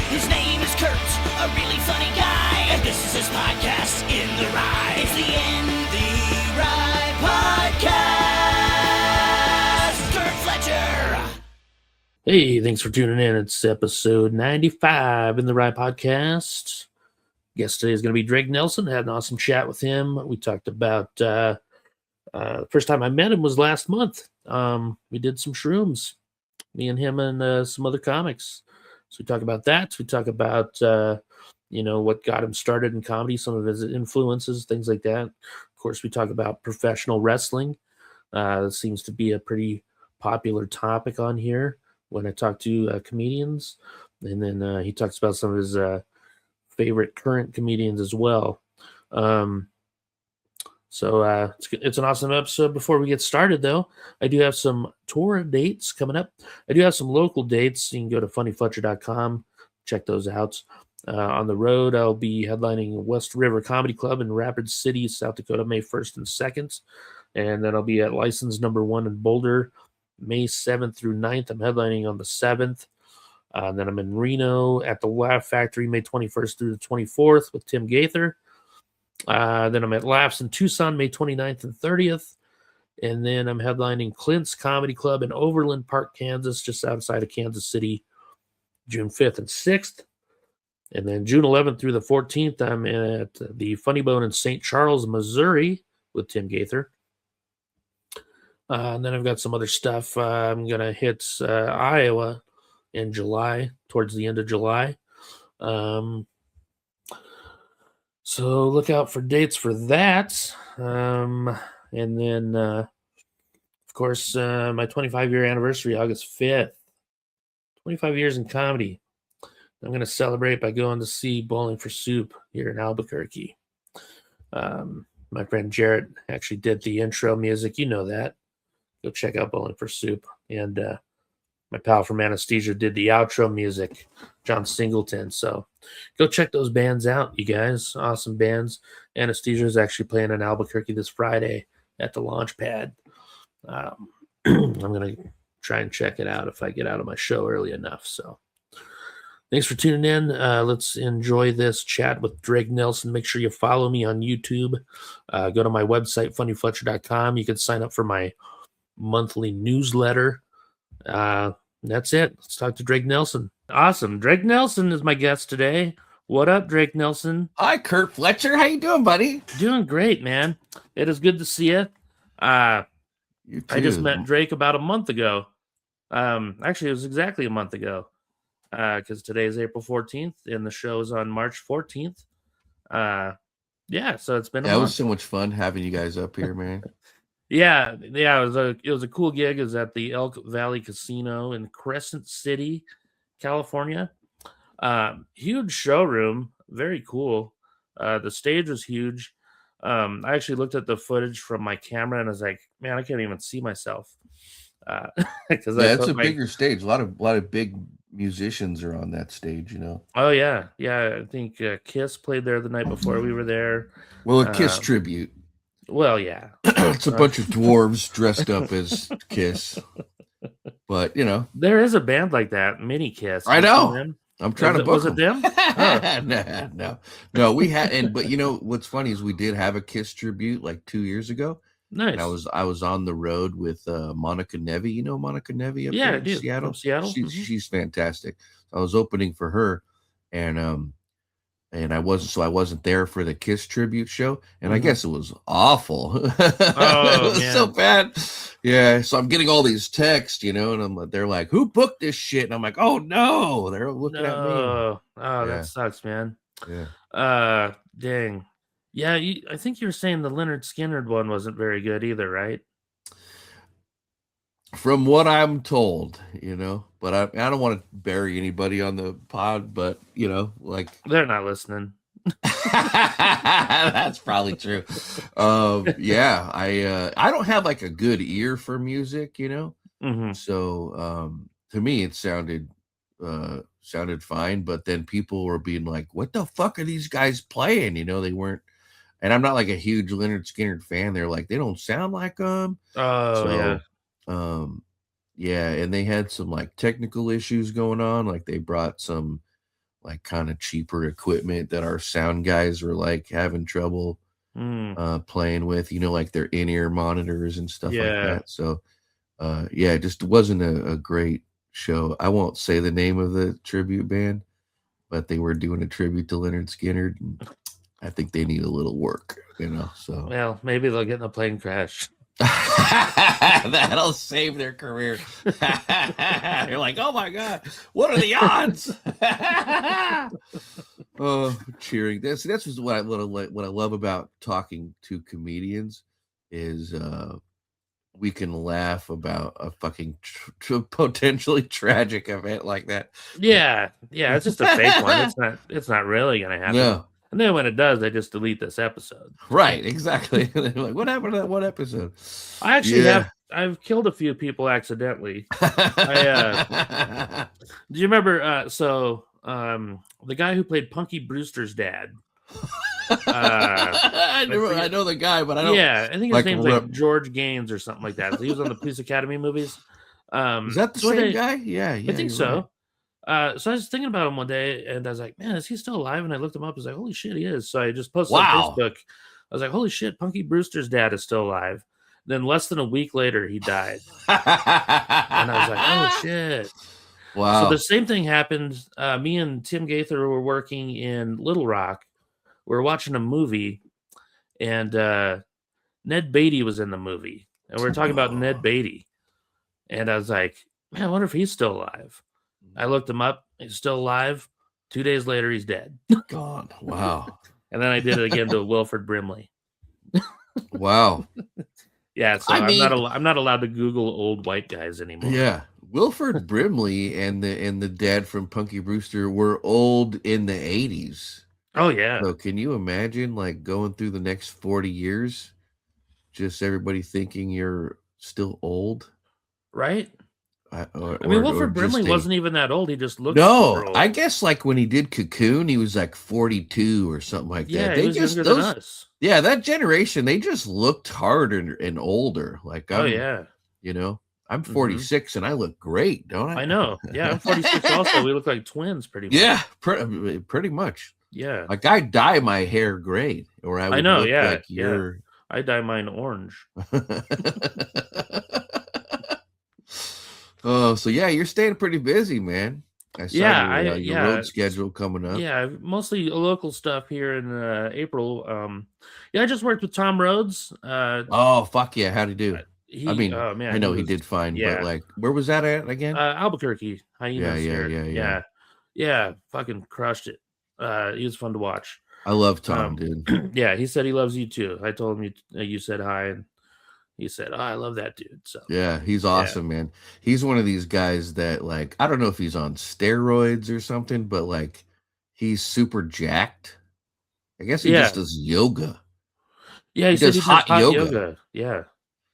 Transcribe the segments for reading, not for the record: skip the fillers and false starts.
His name is Curt, a really funny guy, and this is his podcast, In the Ride. It's the In the Ride podcast. Curt Fletcher. Hey, thanks for tuning in. It's episode 95 in the Ride podcast. Guest today is going to be Drake Nelson. Had an awesome chat with him. We talked about the first time I met him was last month. We did some shrooms, me and him and some other comics. So we talk about that. We talk about, what got him started in comedy, some of his influences, things like that. Of course, we talk about professional wrestling. It seems to be a pretty popular topic on here when I talk to comedians. And then he talks about some of his favorite current comedians as well. So it's an awesome episode. Before we get started, though, I do have some tour dates coming up. I do have some local dates. You can go to funnyfletcher.com, check those out. On the road, I'll be headlining West River Comedy Club in Rapid City, South Dakota, May 1st and 2nd. And then I'll be at License Number 1 in Boulder, May 7th through 9th. I'm headlining on the 7th. Then I'm in Reno at the Laugh Factory, May 21st through the 24th with Tim Gaither. Then I'm at Laughs in Tucson, May 29th and 30th. And then I'm headlining Clint's Comedy Club in Overland Park, Kansas, just outside of Kansas City, June 5th and 6th. And then June 11th through the 14th, I'm at the Funny Bone in St. Charles, Missouri with Tim Gaither. And then I've got some other stuff. I'm going to hit Iowa in July, towards the end of July. So look out for dates for that. And then, of course, my 25-year anniversary, August 5th. 25 years in comedy. I'm going to celebrate by going to see Bowling for Soup here in Albuquerque. My friend Jarrett actually did the intro music. You know that. Go check out Bowling for Soup. And my pal from Anesthesia did the outro music, John Singleton. So go check those bands out, you guys. Awesome bands. Anesthesia is actually playing in Albuquerque this Friday at the launch pad. I'm going to try and check it out if I get out of my show early enough. So thanks for tuning in. Let's enjoy this chat with Drake Nelson. Make sure you follow me on YouTube. Go to my website, funnyfletcher.com. You can sign up for my monthly newsletter. That's it. Let's talk to Drake Nelson. Awesome. Drake Nelson is my guest today. What up, Drake Nelson? Hi, Curt Fletcher. How you doing, buddy? Doing great, man. It is good to see you. You too. I just met Drake about a month ago. Actually, it was exactly a month ago. Because today is April 14th and the show is on March 14th. So it's been a month. It was so much fun having you guys up here, man. Yeah, it was a cool gig. It was at the Elk Valley Casino in Crescent City, California. Huge showroom, very cool. The stage was huge. I actually looked at the footage from my camera and I was like, man, I can't even see myself. It's a bigger stage. A lot of big musicians are on that stage, you know. Oh yeah. I think Kiss played there the night before we were there. Well, a Kiss tribute. Well, yeah. It's a bunch of dwarves dressed up as Kiss. But, you know. There is a band like that, Mini Kiss. I know. I'm trying to book them. Was it them? Oh. No, we had, but you know, what's funny is we did have a Kiss tribute like 2 years ago. Nice. And I was on the road with Monica Nevi. You know Monica Nevi up there in Seattle? From Seattle. She's fantastic. I was opening for her, and I wasn't there for the Kiss tribute show, and I guess it was awful. It was so bad. Yeah, so I'm getting all these texts, you know, and they're like, "Who booked this shit?" And I'm like, "Oh no!" They're looking at me. Oh, that sucks, man. Yeah. Dang. Yeah, I think you were saying the Leonard Skinner one wasn't very good either, right? From what I'm told, you know, but I don't want to bury anybody on the pod, but you know, like they're not listening. That's probably true. I don't have like a good ear for music, you know. Mm-hmm. So to me, it sounded fine, but then people were being like, "What the fuck are these guys playing?" You know, they weren't. And I'm not like a huge Leonard Skinner fan. They're like, they don't sound like them. Oh, yeah. Yeah, and they had some like technical issues going on. Like they brought some like kind of cheaper equipment that our sound guys were like having trouble playing with, like their in-ear monitors and stuff like that. So yeah, it just wasn't a great show. I won't say the name of the tribute band, but they were doing a tribute to Leonard Skinner. And I think they need a little work, so. Well, maybe they'll get in a plane crash. That'll save their career. You're like, oh my God, what are the odds? Oh, cheering. That's what I love about talking to comedians is we can laugh about a fucking potentially tragic event like that. Yeah, it's just a fake one. It's not really gonna happen. No. And then when it does, they just delete this episode. Right, exactly. Like, what happened to that one episode? I actually I've killed a few people accidentally. Do you remember? The guy who played Punky Brewster's dad. I know the guy, but I don't. Yeah, I think his name's like George Gaines or something like that. He was on the Police Academy movies. Is that the same guy? Yeah, I think so. Right. So I was thinking about him one day, and I was like, "Man, is he still alive?" And I looked him up. I was like, "Holy shit, he is!" So I just posted on Facebook. I was like, "Holy shit, Punky Brewster's dad is still alive." Then less than a week later, he died, and I was like, "Oh shit!" Wow. So the same thing happened. Me and Tim Gaither were working in Little Rock. We were watching a movie, and Ned Beatty was in the movie, and we were talking about Ned Beatty, and I was like, "Man, I wonder if he's still alive." I looked him up. He's still alive. 2 days later, he's dead. Gone. Wow. And then I did it again to Wilford Brimley. Wow. Yeah, so I'm not allowed to Google old white guys anymore. Yeah. Wilford Brimley and the dad from Punky Brewster were old in the 80s. Oh, yeah. So can you imagine like going through the next 40 years, just everybody thinking you're still old? Right? Wilford Brimley wasn't even that old. He just looked super old. I guess like when he did Cocoon, he was like 42 or something like that. He was younger than us. Yeah, that generation, they just looked harder and older. Like, I'm 46 and I look great, don't I? I know. Yeah, I'm 46 also. We look like twins pretty much. Yeah, pretty much. Yeah. Like I dye my hair gray, or I would look like you're... I dye mine orange. Oh, so yeah, you're staying pretty busy, man. I saw your road schedule coming up. Yeah, mostly local stuff here in April. I just worked with Tom Rhodes. Oh, fuck yeah. How'd he do? Oh, man, I know he did fine, but like, where was that at again? Albuquerque. Yeah, fucking crushed it. He was fun to watch. I love Tom, dude. Yeah, he said he loves you too. I told him you said hi, and he said, "Oh, I love that dude." So yeah, he's awesome, man. He's one of these guys that, like, I don't know if he's on steroids or something, but like, he's super jacked. I guess he just does yoga. Yeah, he said he does hot yoga. Yeah,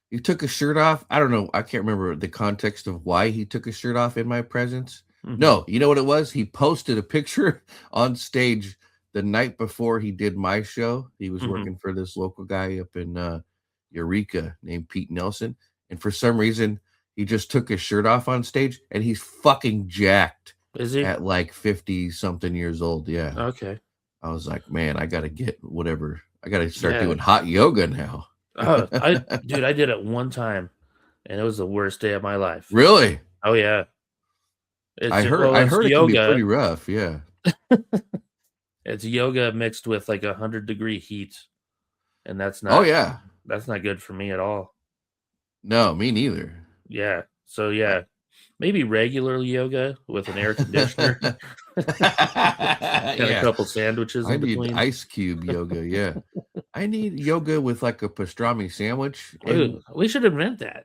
he took his shirt off. I don't know. I can't remember the context of why he took his shirt off in my presence. Mm-hmm. No, you know what it was? He posted a picture on stage the night before he did my show. He was working for this local guy up in Eureka named Pete Nelson, and for some reason he just took his shirt off on stage, and he's fucking jacked. Is he? At like 50 something years old? Yeah. Okay. I was like, man, I gotta get whatever. I gotta start doing hot yoga now. I did it one time, and it was the worst day of my life. Really? Oh yeah. I heard it yoga. Can be pretty rough. Yeah. It's yoga mixed with like 100-degree heat, and that's not. Oh yeah. That's not good for me at all. No, me neither. Yeah. So yeah, maybe regular yoga with an air conditioner. A couple sandwiches in between. Ice cube yoga. Yeah. I need yoga with like a pastrami sandwich. Dude, we should invent that.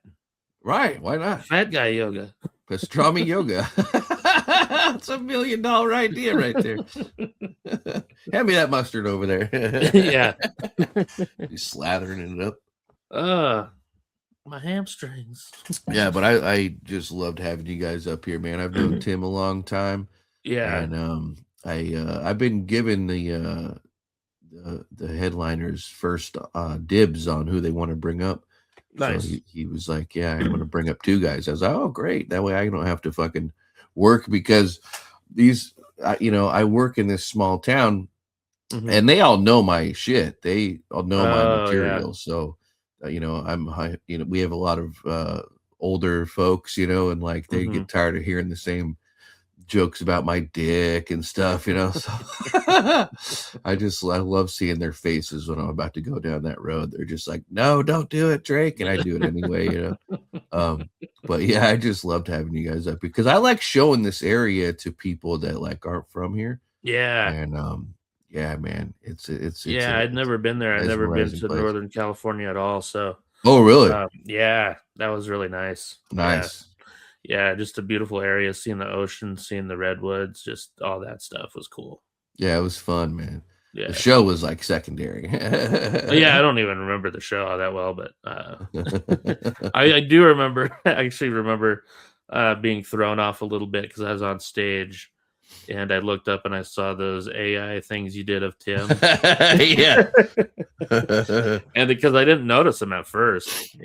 Right. Why not? Fat guy yoga. Pastrami yoga. That's $1 million idea right there. Hand me that mustard over there. Yeah. He's slathering it up. My hamstrings. Yeah, but I just loved having you guys up here, man. I've known Tim a long time. Yeah. And I've been given the headliners first dibs on who they want to bring up. Nice. So he was like, yeah, I'm going to bring up 2 guys. I was like, oh, great. That way I don't have to fucking work, because I work in this small town, and they all know my shit. They all know my material. So, we have a lot of older folks, and like they get tired of hearing the same jokes about my dick and stuff, So I love seeing their faces when I'm about to go down that road. They're just like, no, don't do it, Drake. And I do it anyway, But yeah, I just loved having you guys up, because I like showing this area to people that like aren't from here. Yeah. And yeah, man, it's I'd never been there. I'd never been to Northern California at all. So oh, really? Yeah, that was really nice. Nice. Yeah, just a beautiful area, seeing the ocean, seeing the redwoods, just all that stuff was cool. Yeah, it was fun, man. Yeah. The show was like secondary. Yeah, I don't even remember the show that well, but I do remember, I actually remember being thrown off a little bit because I was on stage and I looked up and I saw those AI things you did of Tim. Yeah. And because I didn't notice them at first,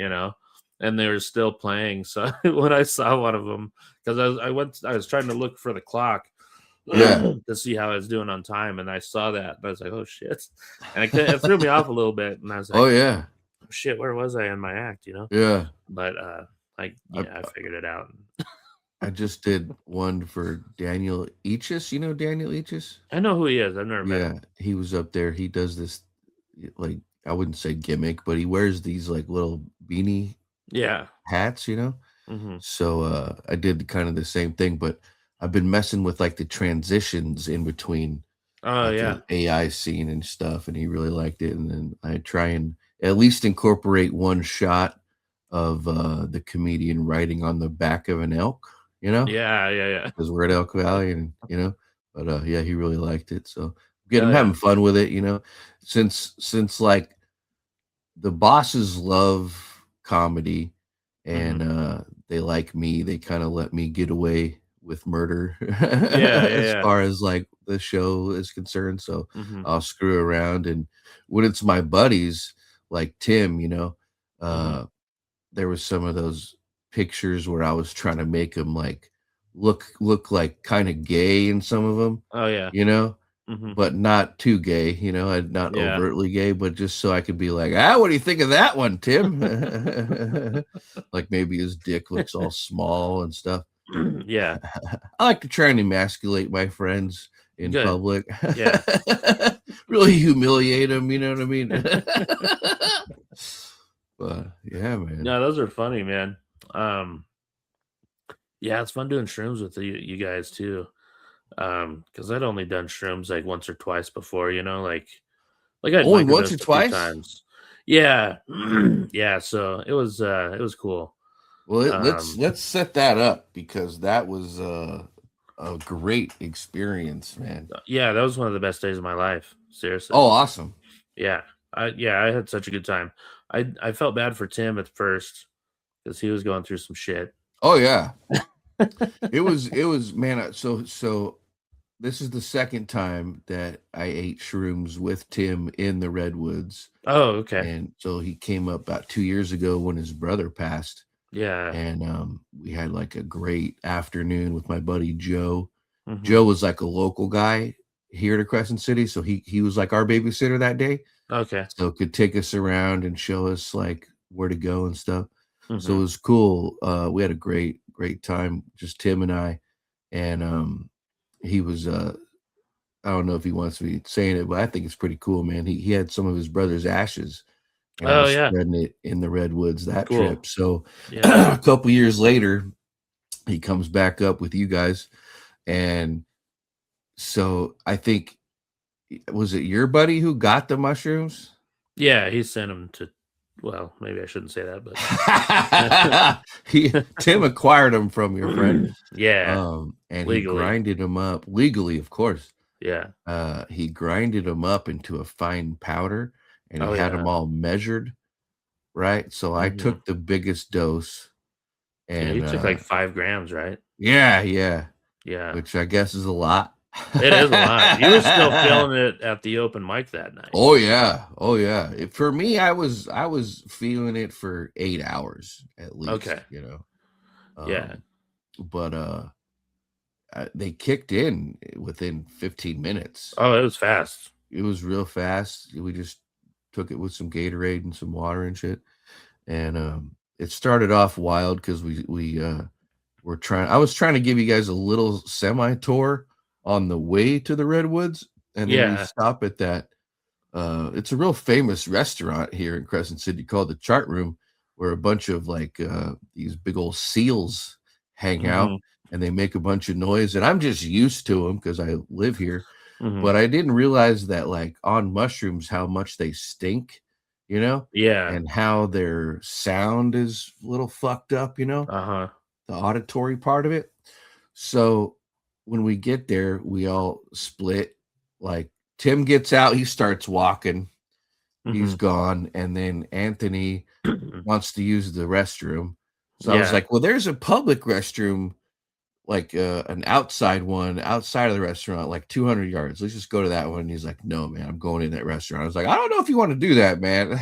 and they were still playing. So when I saw one of them, because I was trying to look for the clock to see how I was doing on time, and I saw that, and I was like, oh shit, and it threw me off a little bit, and I was like, oh yeah, shit, where was I in my act, Yeah. But I figured it out. I just did one for Daniel Eachus. You know Daniel Eachus? I know who he is. I've never met him. He was up there. He does this, like, I wouldn't say gimmick, but he wears these like little beanie hats, So I did kind of the same thing, but I've been messing with like the transitions in between the AI scene and stuff, and he really liked it. And then I try and at least incorporate one shot of the comedian riding on the back of an elk, Yeah. Because we're at Elk Valley, and but yeah, he really liked it. So I'm having fun with it, since like the bosses love comedy, and they like me. They kind of let me get away with murder as far as like the show is concerned. So I'll screw around, and when it's my buddies like Tim, there was some of those pictures where I was trying to make him like look like kind of gay in some of them. Oh yeah. But not too gay, not overtly gay, but just so I could be like, what do you think of that one, Tim? Like maybe his dick looks all small and stuff. Yeah. I like to try and emasculate my friends in public. Yeah. Really humiliate them, you know what I mean? But yeah, man. No, those are funny, man. Yeah, it's fun doing shrooms with you guys too. Because I'd only done shrooms like once or twice before, like I'd only once or twice times. Yeah. Yeah, so it was cool. Well, let's set that up, because that was a great experience, man. Yeah, that was one of the best days of my life. Seriously. Oh, awesome. Yeah. I had such a good time. I felt bad for Tim at first because he was going through some shit. Oh yeah. It was man. So this is the second time that I ate shrooms with Tim in the Redwoods. Oh, okay. And so he came up about 2 years ago when his brother passed. Yeah. And we had like a great afternoon with my buddy Joe. Joe was like a local guy here to Crescent City, so he was like our babysitter that day. Okay. So could take us around and show us like where to go and stuff. So it was cool. We had a great time, just Tim and I. And he was I don't know if he wants me saying it, but I think it's pretty cool, man. He had some of his brother's ashes, and I was spreading it in the Redwoods that trip. So a couple years later, he comes back up with you guys, and so I think, was it your buddy who got the mushrooms? Yeah, he sent them to. Well, maybe I shouldn't say that, but Tim acquired them from your friend. Yeah. And legally. He grinded them up legally, of course. Yeah. He grinded them up into a fine powder, and he had them all measured. Right. So I took the biggest dose, and he took like 5 grams, right? Yeah. Yeah. Which I guess is a lot. It is a lot. You were still feeling it at the open mic that night. Oh yeah. For me, I was feeling it for 8 hours at least. Okay. Yeah. But they kicked in within 15 minutes. Oh, it was fast. It was real fast. We just took it with some Gatorade and some water and shit. And it started off wild because we were trying. I was trying to give you guys a little semi tour on the way to the Redwoods, and then we stop at that. It's a real famous restaurant here in Crescent City called the Chart Room, where a bunch of these big old seals hang out, and they make a bunch of noise. And I'm just used to them because I live here. But I didn't realize that on mushrooms how much they stink, and how their sound is a little fucked up, the auditory part of it. So when we get there, we all split. Tim gets out, he starts walking, he's gone, and then Anthony wants to use the restroom. So I was like, well, there's a public restroom, an outside one outside of the restaurant, 200 yards. Let's just go to that one. And he's like, no, man, I'm going in that restaurant. I was like, I don't know if you want to do that, man.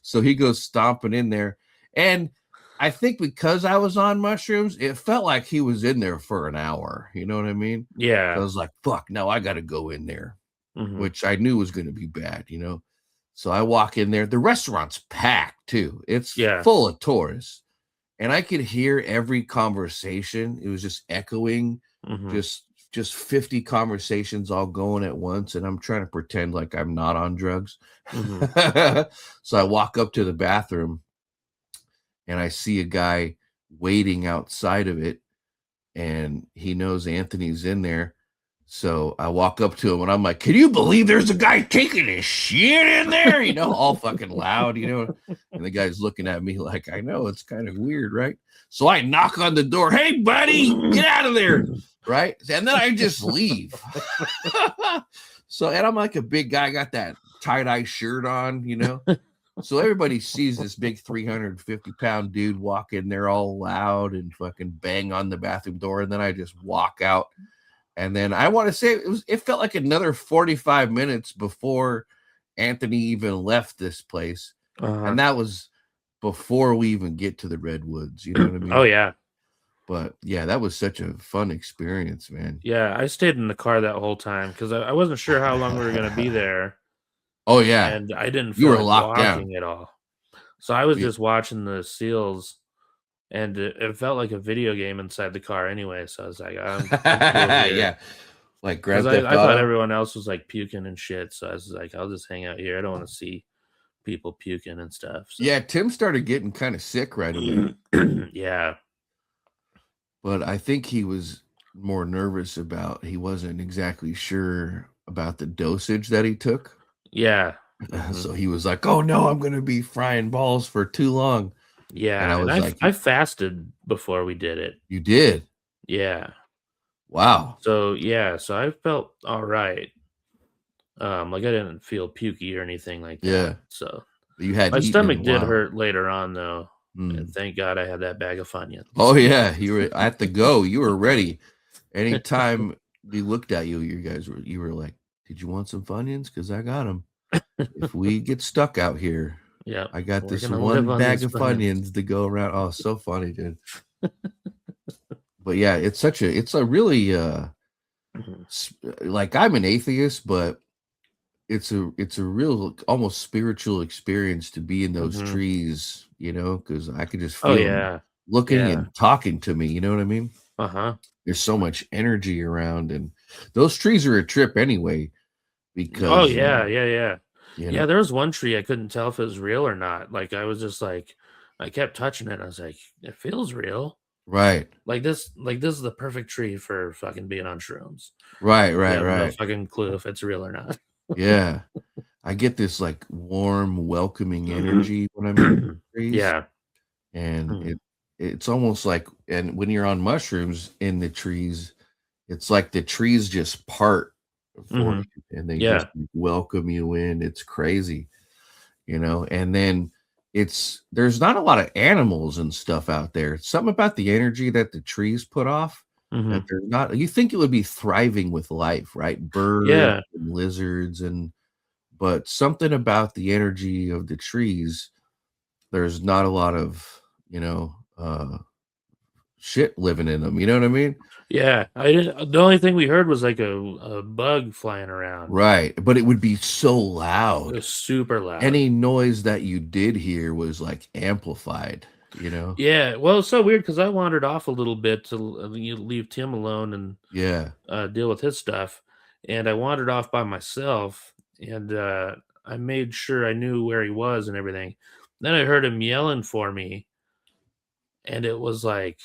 So he goes stomping in there. And I think because I was on mushrooms, it felt like he was in there for an hour. You know what I mean? Yeah. So I was like, fuck, no, I got to go in there, which I knew was going to be bad, So I walk in there. The restaurant's packed too. It's full of tourists. And I could hear every conversation. It was just echoing, just 50 conversations all going at once. And I'm trying to pretend like I'm not on drugs. So I walk up to the bathroom and I see a guy waiting outside of it. And he knows Anthony's in there. So I walk up to him and I'm like, can you believe there's a guy taking his shit in there? All fucking loud, And the guy's looking at me like, I know, it's kind of weird, right? So I knock on the door. Hey, buddy, get out of there. Right. And then I just leave. And I'm like a big guy, got that tie-dye shirt on, So everybody sees this big 350-pound dude walk in there all loud and fucking bang on the bathroom door. And then I just walk out. And then I want to say it felt like another 45 minutes before Anthony even left this place. And that was before we even get to the Redwoods. You know what I mean? Oh, yeah. But yeah, that was such a fun experience, man. Yeah, I stayed in the car that whole time because I wasn't sure how long we were going to be there. Oh, yeah. And I didn't feel like walking at all. So I was just watching the seals. And it felt like a video game inside the car anyway. So I was like, I'm yeah. Like Grand Theft Auto. I thought everyone else was puking and shit. So I was like, I'll just hang out here. I don't want to see people puking and stuff. So. Yeah, Tim started getting kind of sick right away. Yeah. But I think he was more nervous he wasn't exactly sure about the dosage that he took. Yeah. So he was like, oh no, I'm going to be frying balls for too long. Yeah, and I fasted before we did it. You did? Yeah. Wow. So I felt all right. I didn't feel pukey or anything like that. Yeah. So my stomach did hurt later on though. And thank God I had that bag of Funyuns. Oh yeah, you were at the go. You were ready. Anytime we looked at you, you were like, "Did you want some Funyuns? Because I got them. If we get stuck out here." Yeah, I got this one bag of Funyuns to go around. Oh, so funny, dude. But yeah, it's a really I'm an atheist, but it's a real almost spiritual experience to be in those trees, because I could just feel them looking and talking to me. You know what I mean? There's so much energy around, and those trees are a trip anyway. Because yeah, there was one tree I couldn't tell if it was real or not. I was just I kept touching it. I was like, it feels real. Right. This is the perfect tree for fucking being on shrooms. Right. No fucking clue if it's real or not. Yeah. I get this warm, welcoming energy when I'm in the trees. Yeah. And it's almost and when you're on mushrooms in the trees, it's like the trees just part for you, and they just welcome you in. It's crazy, and then there's not a lot of animals and stuff out there. It's something about the energy that the trees put off that they're not. You think it would be thriving with life, right? Birds and lizards, but something about the energy of the trees, there's not a lot of, shit living in them. You know what I mean? Yeah, I didn't. The only thing we heard was like a bug flying around. Right, but it would be so loud. It was super loud. Any noise that you did hear was like amplified. Yeah, well, it's so weird because I wandered off a little bit to leave Tim alone and deal with his stuff, and I wandered off by myself, and I made sure I knew where he was and everything. Then I heard him yelling for me, and it was like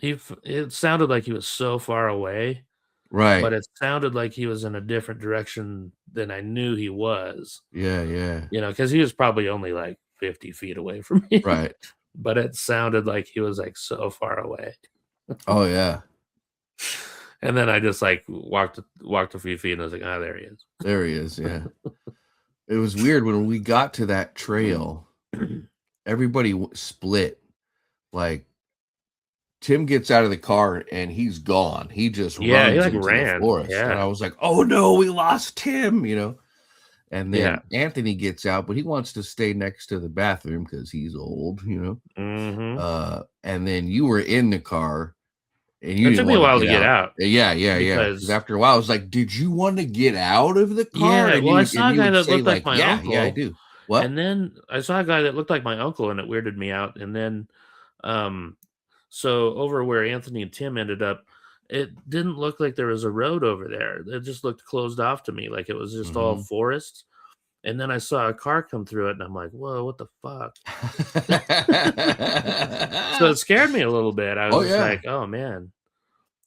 it sounded like he was so far away, right? But it sounded like he was in a different direction than I knew he was. Yeah. Because he was probably only like 50 feet away from me, right? But it sounded like he was like so far away. Oh yeah. And then I just like walked a few feet and I was like, there he is. There he is. Yeah. It was weird when we got to that trail. Everybody split. Like Tim gets out of the car and he's gone. He just runs into the forest. And I was like, oh no, we lost Tim. And then Anthony gets out, but he wants to stay next to the bathroom because he's old, And then you were in the car, and it took me a while to get out. Yeah. Because after a while, I was like, "Did you want to get out of the car?" Yeah. Well, I saw a guy that looked like my uncle. Yeah, I do. What? And then I saw a guy that looked like my uncle, and it weirded me out. And then, so over where Anthony and Tim ended up, it didn't look like there was a road over there. It just looked closed off to me, like it was just all forest. And then I saw a car come through it, and I'm like, whoa, what the fuck? So it scared me a little bit. I was like, oh, man,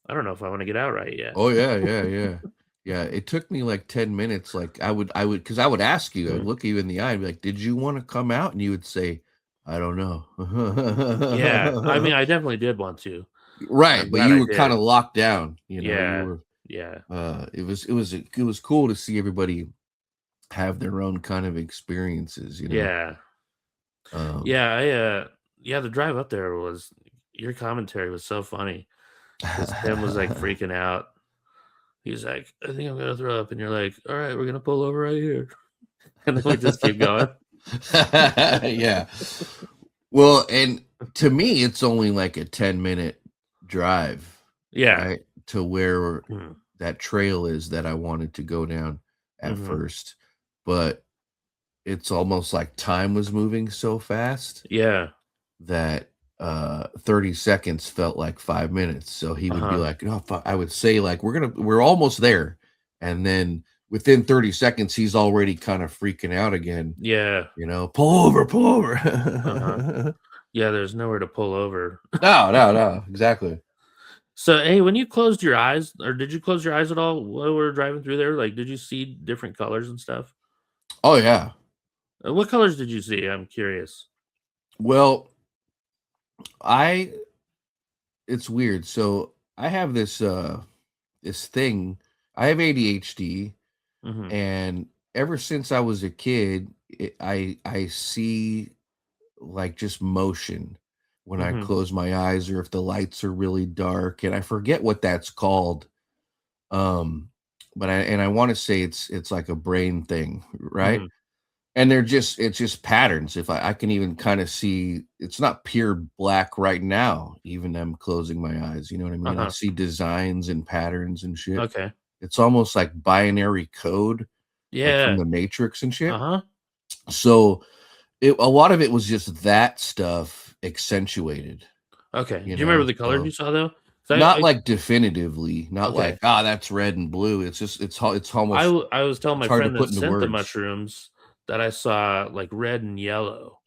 I don't know if I want to get out right yet. Oh, yeah. Yeah, it took me like 10 minutes. Like I would, because I would ask you, I'd look you in the eye and be like, did you want to come out? And you would say, I don't know. Yeah, I mean, I definitely did want to. Right, but you were kind of locked down. Yeah. It was cool to see everybody have their own kind of experiences. Yeah. The drive up there was, your commentary was so funny. Tim was like freaking out. He's like, I think I'm gonna throw up, and you're like, all right, we're gonna pull over right here, and then we just keep going. Yeah. Well, and to me, it's only like a 10-minute drive. Yeah. Right, to where that trail is that I wanted to go down at first, but it's almost like time was moving so fast. Yeah. That 30 seconds felt like 5 minutes. So he would be like, no, I would say like, we're almost there. And then within 30 seconds, he's already kind of freaking out again. Yeah. Pull over. Yeah. There's nowhere to pull over. No. Exactly. So, hey, when you closed your eyes, or did you close your eyes at all while we were driving through there? Like, did you see different colors and stuff? Oh, yeah. What colors did you see? I'm curious. Well, it's weird. So I have this thing. I have ADHD, and ever since I was a kid, I see like just motion when I close my eyes, or if the lights are really dark, and I forget what that's called. But I want to say it's like a brain thing, right? And it's just patterns. If I can even kind of see, it's not pure black right now. Even I'm closing my eyes, you know what I mean? I see designs and patterns and shit. Okay. It's almost like binary code. Yeah. Like from the Matrix and shit. So a lot of it was just that stuff accentudated. Okay. Do you remember the colors you saw though? Not like definitively, not like, that's red and blue. It's just, it's almost. I was telling my friend that sent the mushrooms that I saw like red and yellow,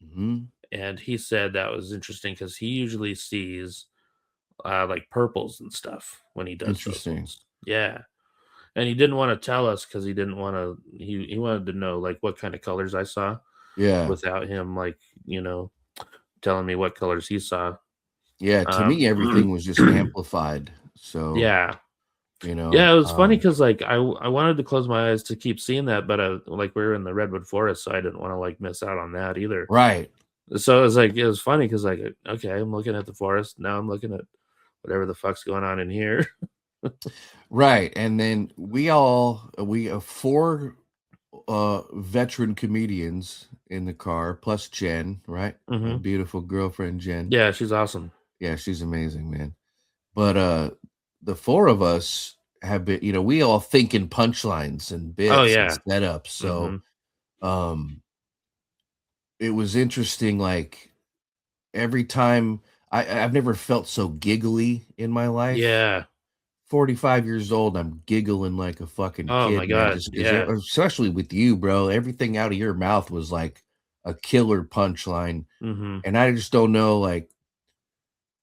and he said that was interesting because he usually sees like purples and stuff when he does. Interesting. Yeah, and he didn't want to tell us because he didn't want to. He wanted to know like what kind of colors I saw. Yeah, without him like telling me what colors he saw. Yeah, to me everything was just amplified. So yeah. Yeah, it was funny because like I wanted to close my eyes to keep seeing that, but like we were in the Redwood Forest, so I didn't want to like miss out on that either. Right. So it was funny because like, okay, I'm looking at the forest, now I'm looking at whatever the fuck's going on in here. Right. And then we have 4 veteran comedians in the car, plus Jen, right? My beautiful girlfriend Jen. Yeah, she's awesome. Yeah, she's amazing, man. But the 4 of us have been, we all think in punchlines and bits and setups. So it was interesting, like every time I've never felt so giggly in my life. Yeah. 45 years old, I'm giggling like a fucking kid. Oh my God. Especially with you, bro. Everything out of your mouth was like a killer punchline. And I just don't know, like,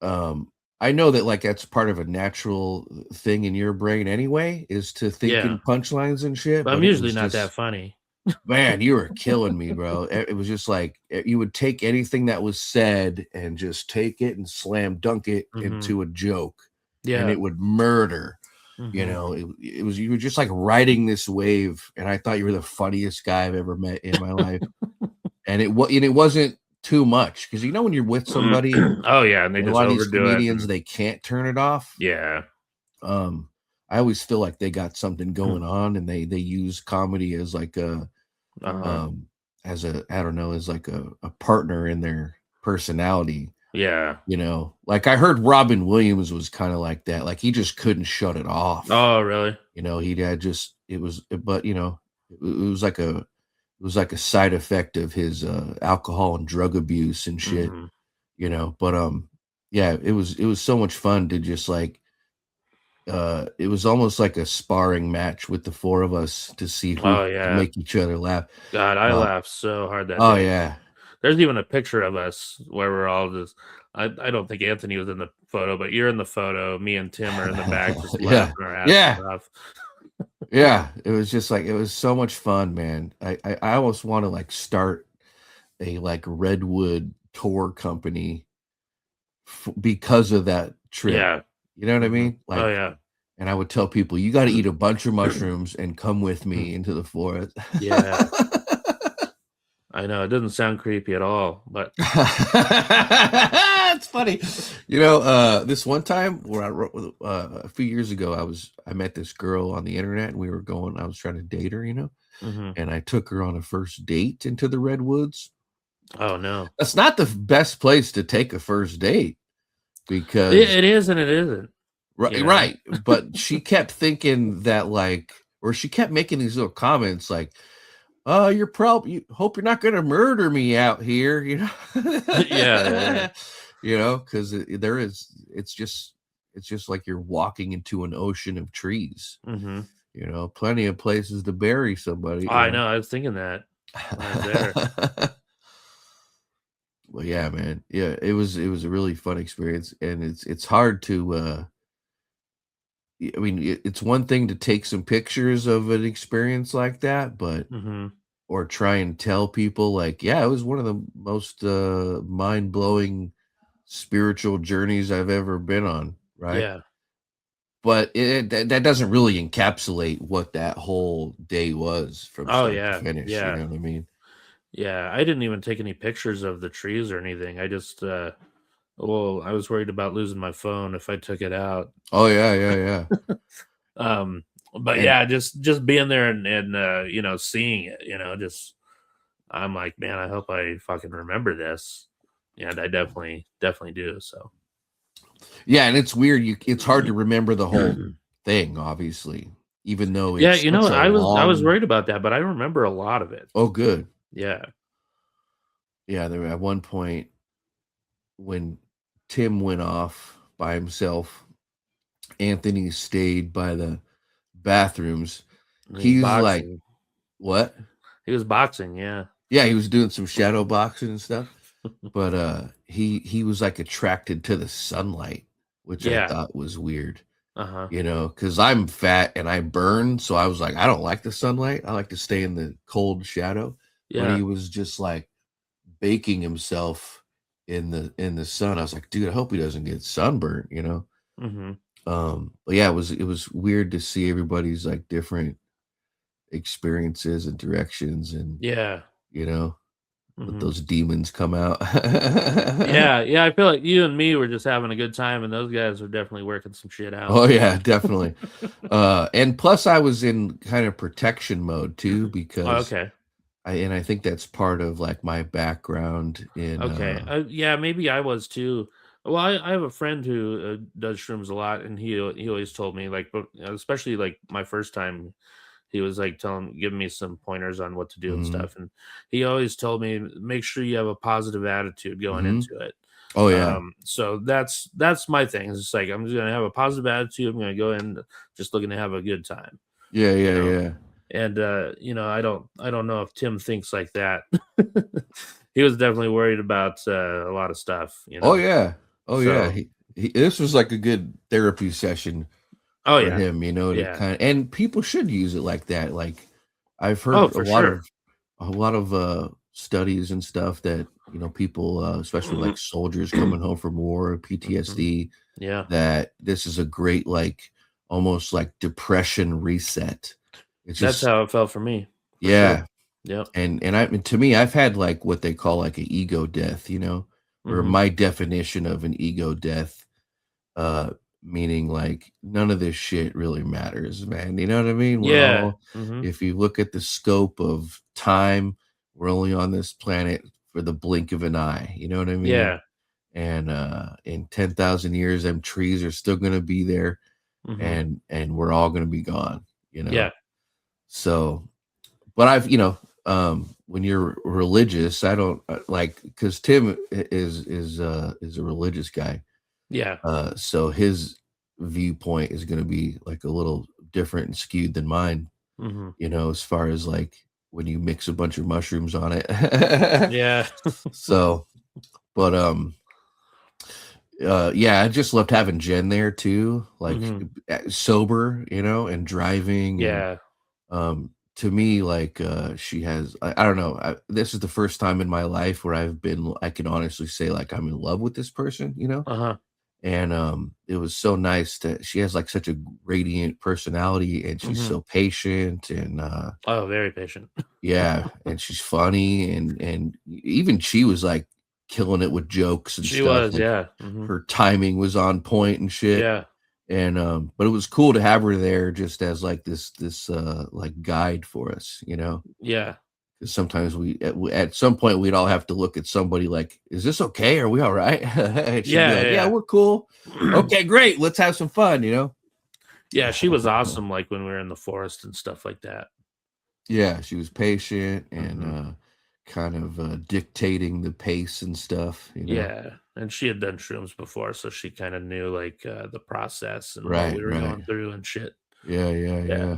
I know that like that's part of a natural thing in your brain anyway, is to think in punchlines and shit. But I'm usually not that funny. Man, you were killing me, bro. It was just like you would take anything that was said and just take it and slam dunk it into a joke. Yeah. And it would murder. It was, you were just like riding this wave, and I thought you were the funniest guy I've ever met in my life. And it wasn't too much, because when you're with somebody, and they just a lot of these comedians they can't turn it off. Yeah. I always feel like they got something going on, and they use comedy as like a as like a partner in their personality. Yeah. Like I heard Robin Williams was kind of like that. Like he just couldn't shut it off. Oh, really? He had it was like a side effect of his alcohol and drug abuse and shit. But it was so much fun to just like it was almost like a sparring match with the 4 of us to see who could make each other laugh. God, I laughed so hard that day. Day. Yeah. There's even a picture of us where we're all just, I don't think Anthony was in the photo, but you're in the photo. Me and Tim are in the back just laughing our asses off. Yeah, it was just like, it was so much fun, man. I almost want to like start a like Redwood tour company because of that trip. Yeah. You know what I mean? Like, oh, yeah. And I would tell people, you got to eat a bunch of mushrooms and come with me into the forest. Yeah. I know, it doesn't sound creepy at all, but it's funny. This one time where I wrote a few years ago, I met this girl on the internet, and I was trying to date her, and I took her on a first date into the Redwoods. Oh no. That's not the best place to take a first date, because it is and it isn't. Right, right. But she kept thinking that she kept making these little comments like, you hope you're not gonna murder me out here, Yeah. Because it's just like you're walking into an ocean of trees. Plenty of places to bury somebody. I know, I was thinking that right there. Well, yeah, man. Yeah, it was a really fun experience, and it's hard to I mean, it's one thing to take some pictures of an experience like that, but or try and tell people like, yeah, it was one of the most mind-blowing spiritual journeys I've ever been on, right? Yeah. But that doesn't really encapsulate what that whole day was from start to finish. Yeah. You know what I mean? Yeah, I didn't even take any pictures of the trees or anything. I just I was worried about losing my phone if I took it out. Oh yeah. But yeah, just being there and seeing it, I'm like, man, I hope I fucking remember this. And I definitely do. So yeah, and it's weird. It's hard to remember the whole thing, obviously, even though it's I was worried about that, but I remember a lot of it. Oh, good. Yeah. Yeah, there at one point when Tim went off by himself, Anthony stayed by the bathrooms. He's like, what? He was boxing, yeah. Yeah, he was doing some shadow boxing and stuff. But he was like attracted to the sunlight, which I thought was weird. Because I'm fat and I burn, so I was like, I don't like the sunlight. I like to stay in the cold shadow. Yeah. But he was just like baking himself in the sun. I was like, dude, I hope he doesn't get sunburned, But yeah, it was weird to see everybody's like different experiences and directions, and let those demons come out. yeah. I feel like you and me were just having a good time, and those guys are definitely working some shit out. Oh yeah, definitely. And plus, I was in kind of protection mode too because I think that's part of like my background in. Yeah, maybe I was too. Well, I have a friend who does shrooms a lot, and he always told me, like, especially like my first time, he was like giving me some pointers on what to do and stuff. And he always told me, make sure you have a positive attitude going into it. Oh yeah. So that's my thing. It's like, I'm just going to have a positive attitude. I'm going to go in just looking to have a good time. Yeah. And, I don't know if Tim thinks like that. He was definitely worried about a lot of stuff, Oh yeah. This was like a good therapy session. For him, to kind of, and people should use it like that. Like I've heard a lot of studies and stuff that people, especially like soldiers coming home from war, PTSD, that this is a great like almost like depression reset. That's how it felt for me. Yeah. And to me, I've had like what they call like an ego death, or my definition of an ego death, meaning like none of this shit really matters, man. You know what I mean? If you look at the scope of time, we're only on this planet for the blink of an eye. You know what I mean? Yeah. And in 10,000 years, them trees are still gonna be there, and we're all gonna be gone. Yeah. So, but when you're religious, I don't like, because Tim is a religious guy. Yeah. So his viewpoint is going to be like a little different and skewed than mine, as far as like when you mix a bunch of mushrooms on it. Yeah. So, but I just loved having Jen there too, like sober, and driving. Yeah. And, to me, like she has, I don't know. This is the first time in my life where I can honestly say like I'm in love with this person, And it was so nice that she has like such a radiant personality, and she's so patient and very patient. Yeah, and she's funny, and even she was like killing it with jokes and she stuff. Was, like, yeah. Her timing was on point and shit. Yeah. And but it was cool to have her there just as like this like guide for us, Yeah. Because sometimes at some point we'd all have to look at somebody like, is this okay? Are we all right? And she'd be like, yeah, we're cool. Okay, great. Let's have some fun, Yeah, she was awesome. Like when we were in the forest and stuff like that. Yeah, she was patient and kind of dictating the pace and stuff. Yeah, and she had done shrooms before, so she kind of knew like the process and Right, what we were going through and shit. Yeah.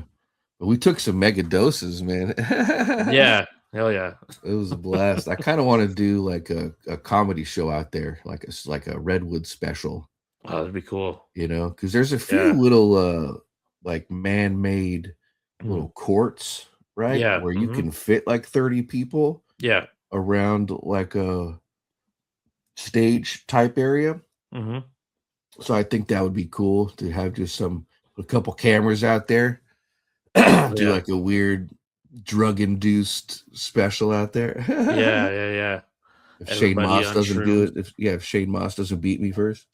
But we took some mega doses, man. Yeah, hell yeah. It was a blast. I kind of want to do like a comedy show out there, like a Redwood special. Oh, that'd be cool. Because there's a few little like man-made little courts, right? Yeah. Where you can fit like 30 people. Yeah. Around like a stage type area. So I think that would be cool to have just a couple cameras out there. Do like a weird drug-induced special out there. Yeah. If Shane Moss doesn't do it, if Shane Moss doesn't beat me first.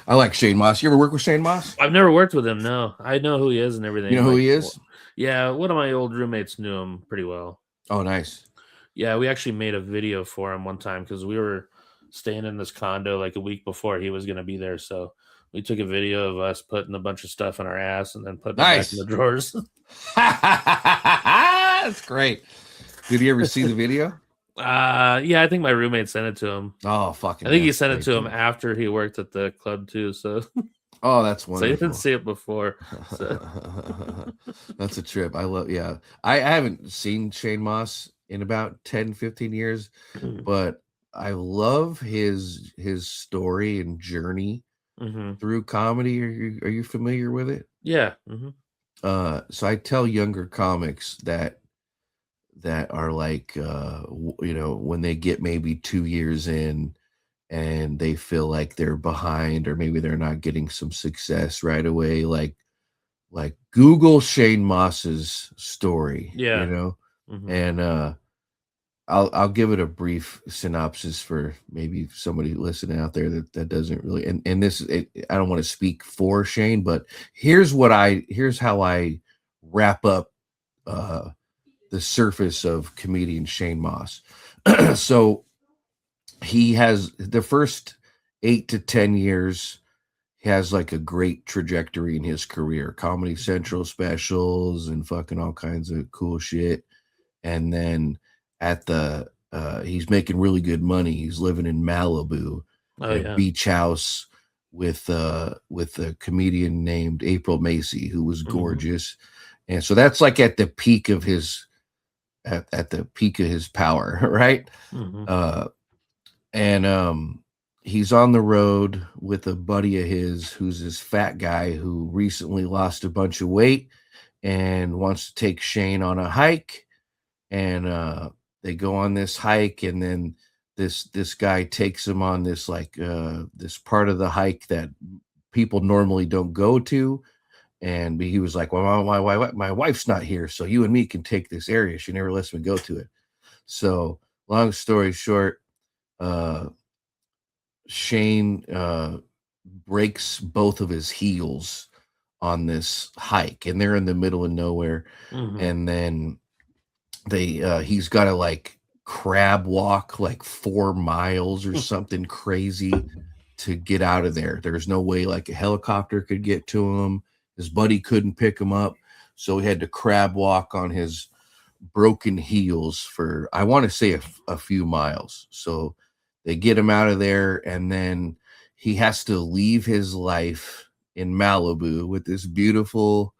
I like Shane Moss. You ever work with Shane Moss? I've never worked with him. No, I know who he is and everything. You know who he is? Yeah, one of my old roommates knew him pretty well. Oh, nice. Yeah, we actually made a video for him one time because we were staying in this condo like a week before he was going to be there. So we took a video of us putting a bunch of stuff in our ass and then putting it back in the drawers. That's great. Did he ever see the video? Yeah, I think my roommate sent it to him. Oh, fucking! I think he sent it to him after he worked at the club too. So, oh, that's wonderful. So he didn't see it before. So. That's a trip. I haven't seen Shane Moss in about 10, 15 years, but I love his story and journey through comedy. Are you familiar with it? Yeah. So I tell younger comics that are like, when they get maybe 2 years in and they feel like they're behind, or maybe they're not getting some success right away, like like Google Shane Moss's story, Yeah. you know, Mm-hmm. and I'll give it a brief synopsis for maybe somebody listening out there that doesn't really, and this I don't want to speak for Shane, but here's how I wrap up the surface of comedian Shane Moss. So he has the first 8 to 10 years, he has like a great trajectory in his career, Comedy Central specials and fucking all kinds of cool shit. And then at the he's making really good money. He's living in Malibu at a beach house with a comedian named April Macy, who was gorgeous. And so that's like at the peak of his at the peak of his power, right? And he's on the road with a buddy of his who's this fat guy who recently lost a bunch of weight and wants to take Shane on a hike. And they go on this hike, and then this guy takes him on this this part of the hike that people normally don't go to. And he was like, well, my wife's not here, so you and me can take this area. She never lets me go to it. So long story short, Shane breaks both of his heels on this hike, and they're in the middle of nowhere. And then he's got to like crab walk like 4 miles or something crazy to get out of there. There's no way like a helicopter could get to him. His buddy couldn't pick him up, so he had to crab walk on his broken heels for, I want to say, a few miles. So they get him out of there, and then he has to leave his life in Malibu with this beautiful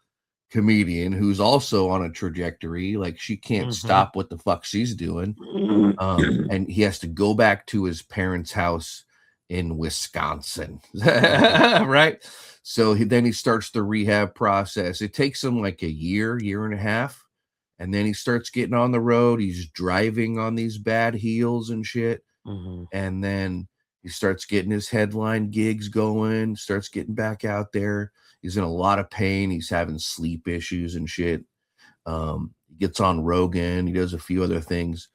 comedian who's also on a trajectory. Like, she can't stop what the fuck she's doing. And he has to go back to his parents' house in Wisconsin. Right? So then he starts the rehab process. It takes him like a year and a half. And then he starts getting on the road. He's driving on these bad heels and shit. And then he starts getting his headline gigs going, starts getting back out there. He's in a lot of pain. He's having sleep issues and shit. He gets on Rogan. He does a few other things.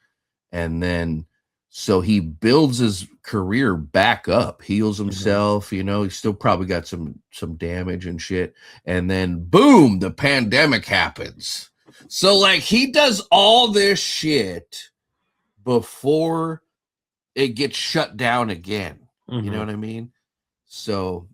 And then, so he builds his career back up, heals himself. You know, he's still probably got some damage and shit. And then, boom, the pandemic happens. So, like, he does all this shit before it gets shut down again. You know what I mean? So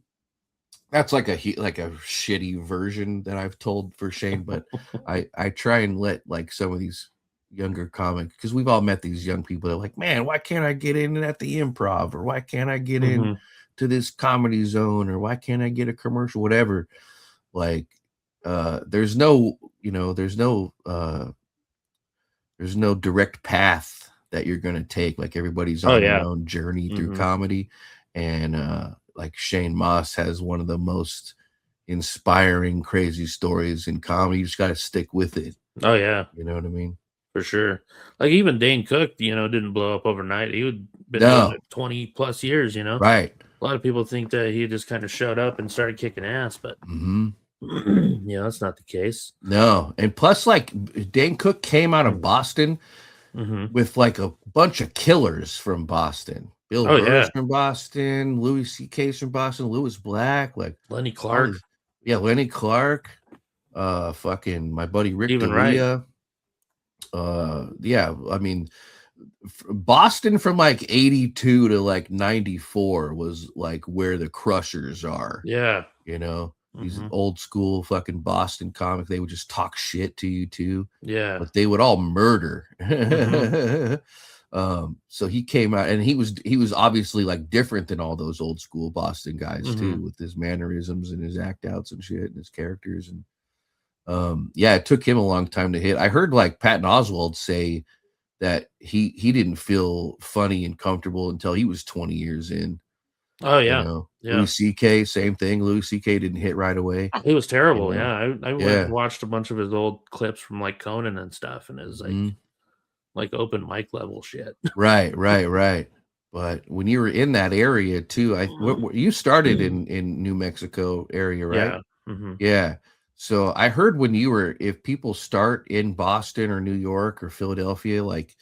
that's like a shitty version that I've told for Shane, but I try and let like some of these younger comics, because we've all met these young people that are like, man, why can't I get in at the Improv, or why can't I get in to this Comedy Zone, or why can't I get a commercial, whatever. Like, there's no direct path that you're going to take. Like, everybody's on their own journey through comedy. And like, Shane Moss has one of the most inspiring, crazy stories in comedy. You just got to stick with it. Oh yeah. You know what I mean? For sure. Like, even Dane Cook, didn't blow up overnight. He had been doing it 20 plus years, Right. A lot of people think that he just kind of showed up and started kicking ass, but that's not the case. No. And plus, like, Dane Cook came out of Boston with like a bunch of killers from Boston. Bill Burr's from Boston, Louis C.K.'s from Boston, Lewis Black, like Lenny Clark. Lenny Clark, fucking my buddy Rick Even D'Elia. I mean, Boston from like 82 to like 94 was like where the crushers are. Yeah. These old school fucking Boston comics, they would just talk shit to you too. Yeah. But they would all murder. So he came out, and he was obviously like different than all those old school Boston guys too, with his mannerisms and his act outs and shit and his characters. And it took him a long time to hit. I heard like Patton Oswalt say that he didn't feel funny and comfortable until he was 20 years in. Oh yeah. Louis C.K., same thing. Louis C.K. didn't hit right away. He was terrible. I went and watched a bunch of his old clips from like Conan and stuff, and it was like open mic level shit. Right. But when you were in that area too, you started in New Mexico area, right? Yeah. Yeah. So I heard if people start in Boston or New York or Philadelphia, like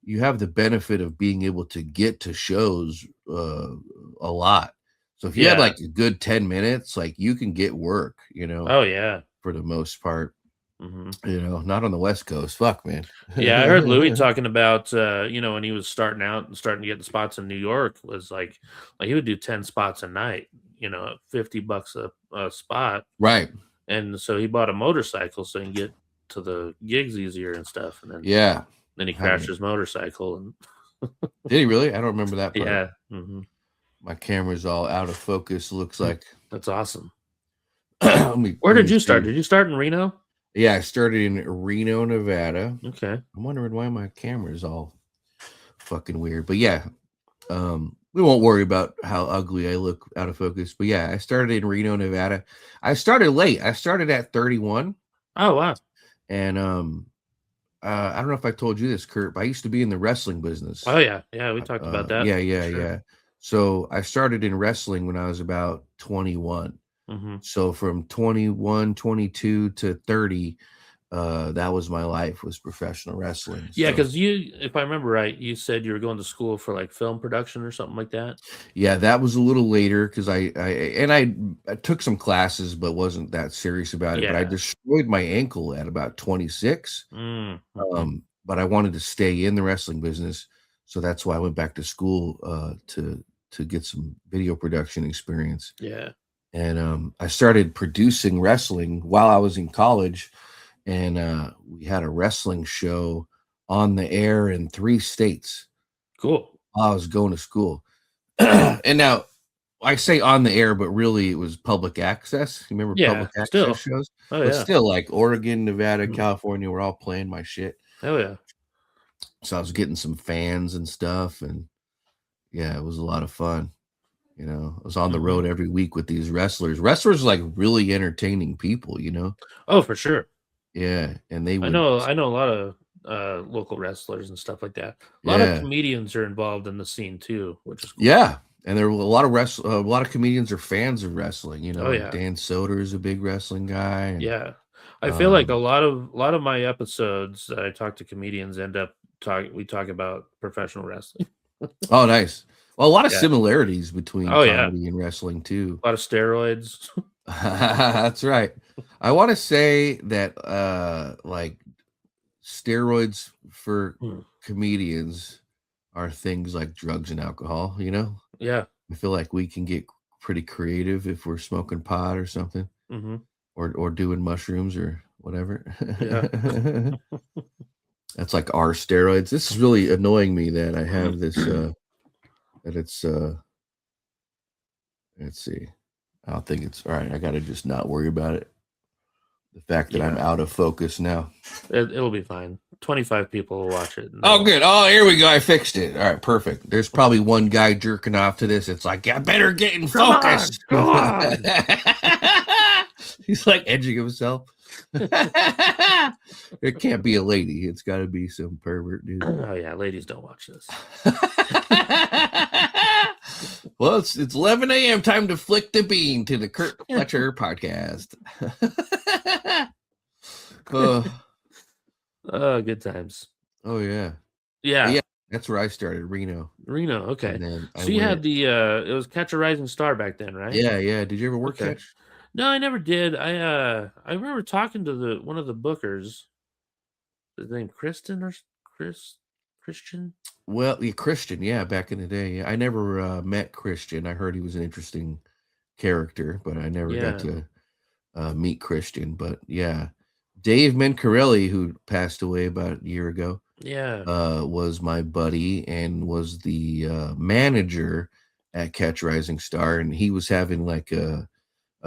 you have the benefit of being able to get to shows a lot. So if you had like a good 10 minutes, like you can get work, Oh yeah. For the most part. Not on the West Coast. Fuck, man. Yeah, I heard Louis talking about when he was starting out and starting to get the spots in New York was like he would do 10 spots a night, $50 a spot. Right. And so he bought a motorcycle so he can get to the gigs easier and stuff. And then he crashed his motorcycle. And did he really? I don't remember that part. Yeah. My camera's all out of focus. Looks like that's awesome. Where did you start? Did you start in Reno? Yeah, I started in Reno, Nevada. Okay. I'm wondering why my camera's all fucking weird. But yeah, we won't worry about how ugly I look out of focus. But yeah, I started in Reno, Nevada. I started late. I started at 31. Oh, wow. And I don't know if I told you this, Curt, but I used to be in the wrestling business. Oh, yeah. Yeah, we talked about that. Yeah. So I started in wrestling when I was about 21. So from 21, 22 to 30, that was my life, was professional wrestling. Yeah, because if I remember right, you said you were going to school for like film production or something like that. Yeah, that was a little later because I took some classes but wasn't that serious about it. Yeah. But I destroyed my ankle at about 26. But I wanted to stay in the wrestling business, so that's why I went back to school to get some video production experience. Yeah. And I started producing wrestling while I was in college, and we had a wrestling show on the air in 3 states. Cool. While I was going to school. And now I say on the air, but really it was public access. You remember public access shows? Oh, but still, like Oregon, Nevada, California, we're all playing my shit. Oh, yeah. So I was getting some fans and stuff, and yeah, it was a lot of fun. I was on the road every week with these wrestlers. Wrestlers are like really entertaining people, Oh, for sure. Yeah, and they would. I know a lot of local wrestlers and stuff like that. A lot of comedians are involved in the scene too, which is cool. Yeah, and there were a lot of comedians are fans of wrestling. Oh, yeah. Dan Soder is a big wrestling guy. And, yeah, I feel like a lot of my episodes that I talk to comedians we talk about professional wrestling. Oh, nice. Well, a lot of similarities between comedy and wrestling too. A lot of steroids. That's right. I want to say that like steroids for comedians are things like drugs and alcohol, Yeah. I feel like we can get pretty creative if we're smoking pot or something. Or doing mushrooms or whatever. Yeah. That's like our steroids. This is really annoying me that I have this that it's let's see. I don't think it's all right. I gotta just not worry about it. The fact that I'm out of focus now. It'll be fine. 25 people will watch it. Oh, good. Oh, here we go. I fixed it. All right, perfect. There's probably one guy jerking off to this. It's like, I better get in focus. Come on. He's like edging himself. It can't be a lady. It's got to be some pervert dude. Oh yeah, ladies don't watch this. Well, it's 11 a.m. Time to flick the bean to the Curt Fletcher podcast. Good times. Oh yeah. Yeah. That's where I started, Reno. Okay. So you had it was Catch a Rising Star back then, right? Yeah. Did you ever work Catch? No, I never did. I remember talking to one of the bookers. His name Christian? Well, Christian, back in the day. Yeah. I never met Christian. I heard he was an interesting character, but I never got to meet Christian. But yeah, Dave Mencarelli, who passed away about a year ago, was my buddy and was the manager at Catch Rising Star, and he was having like a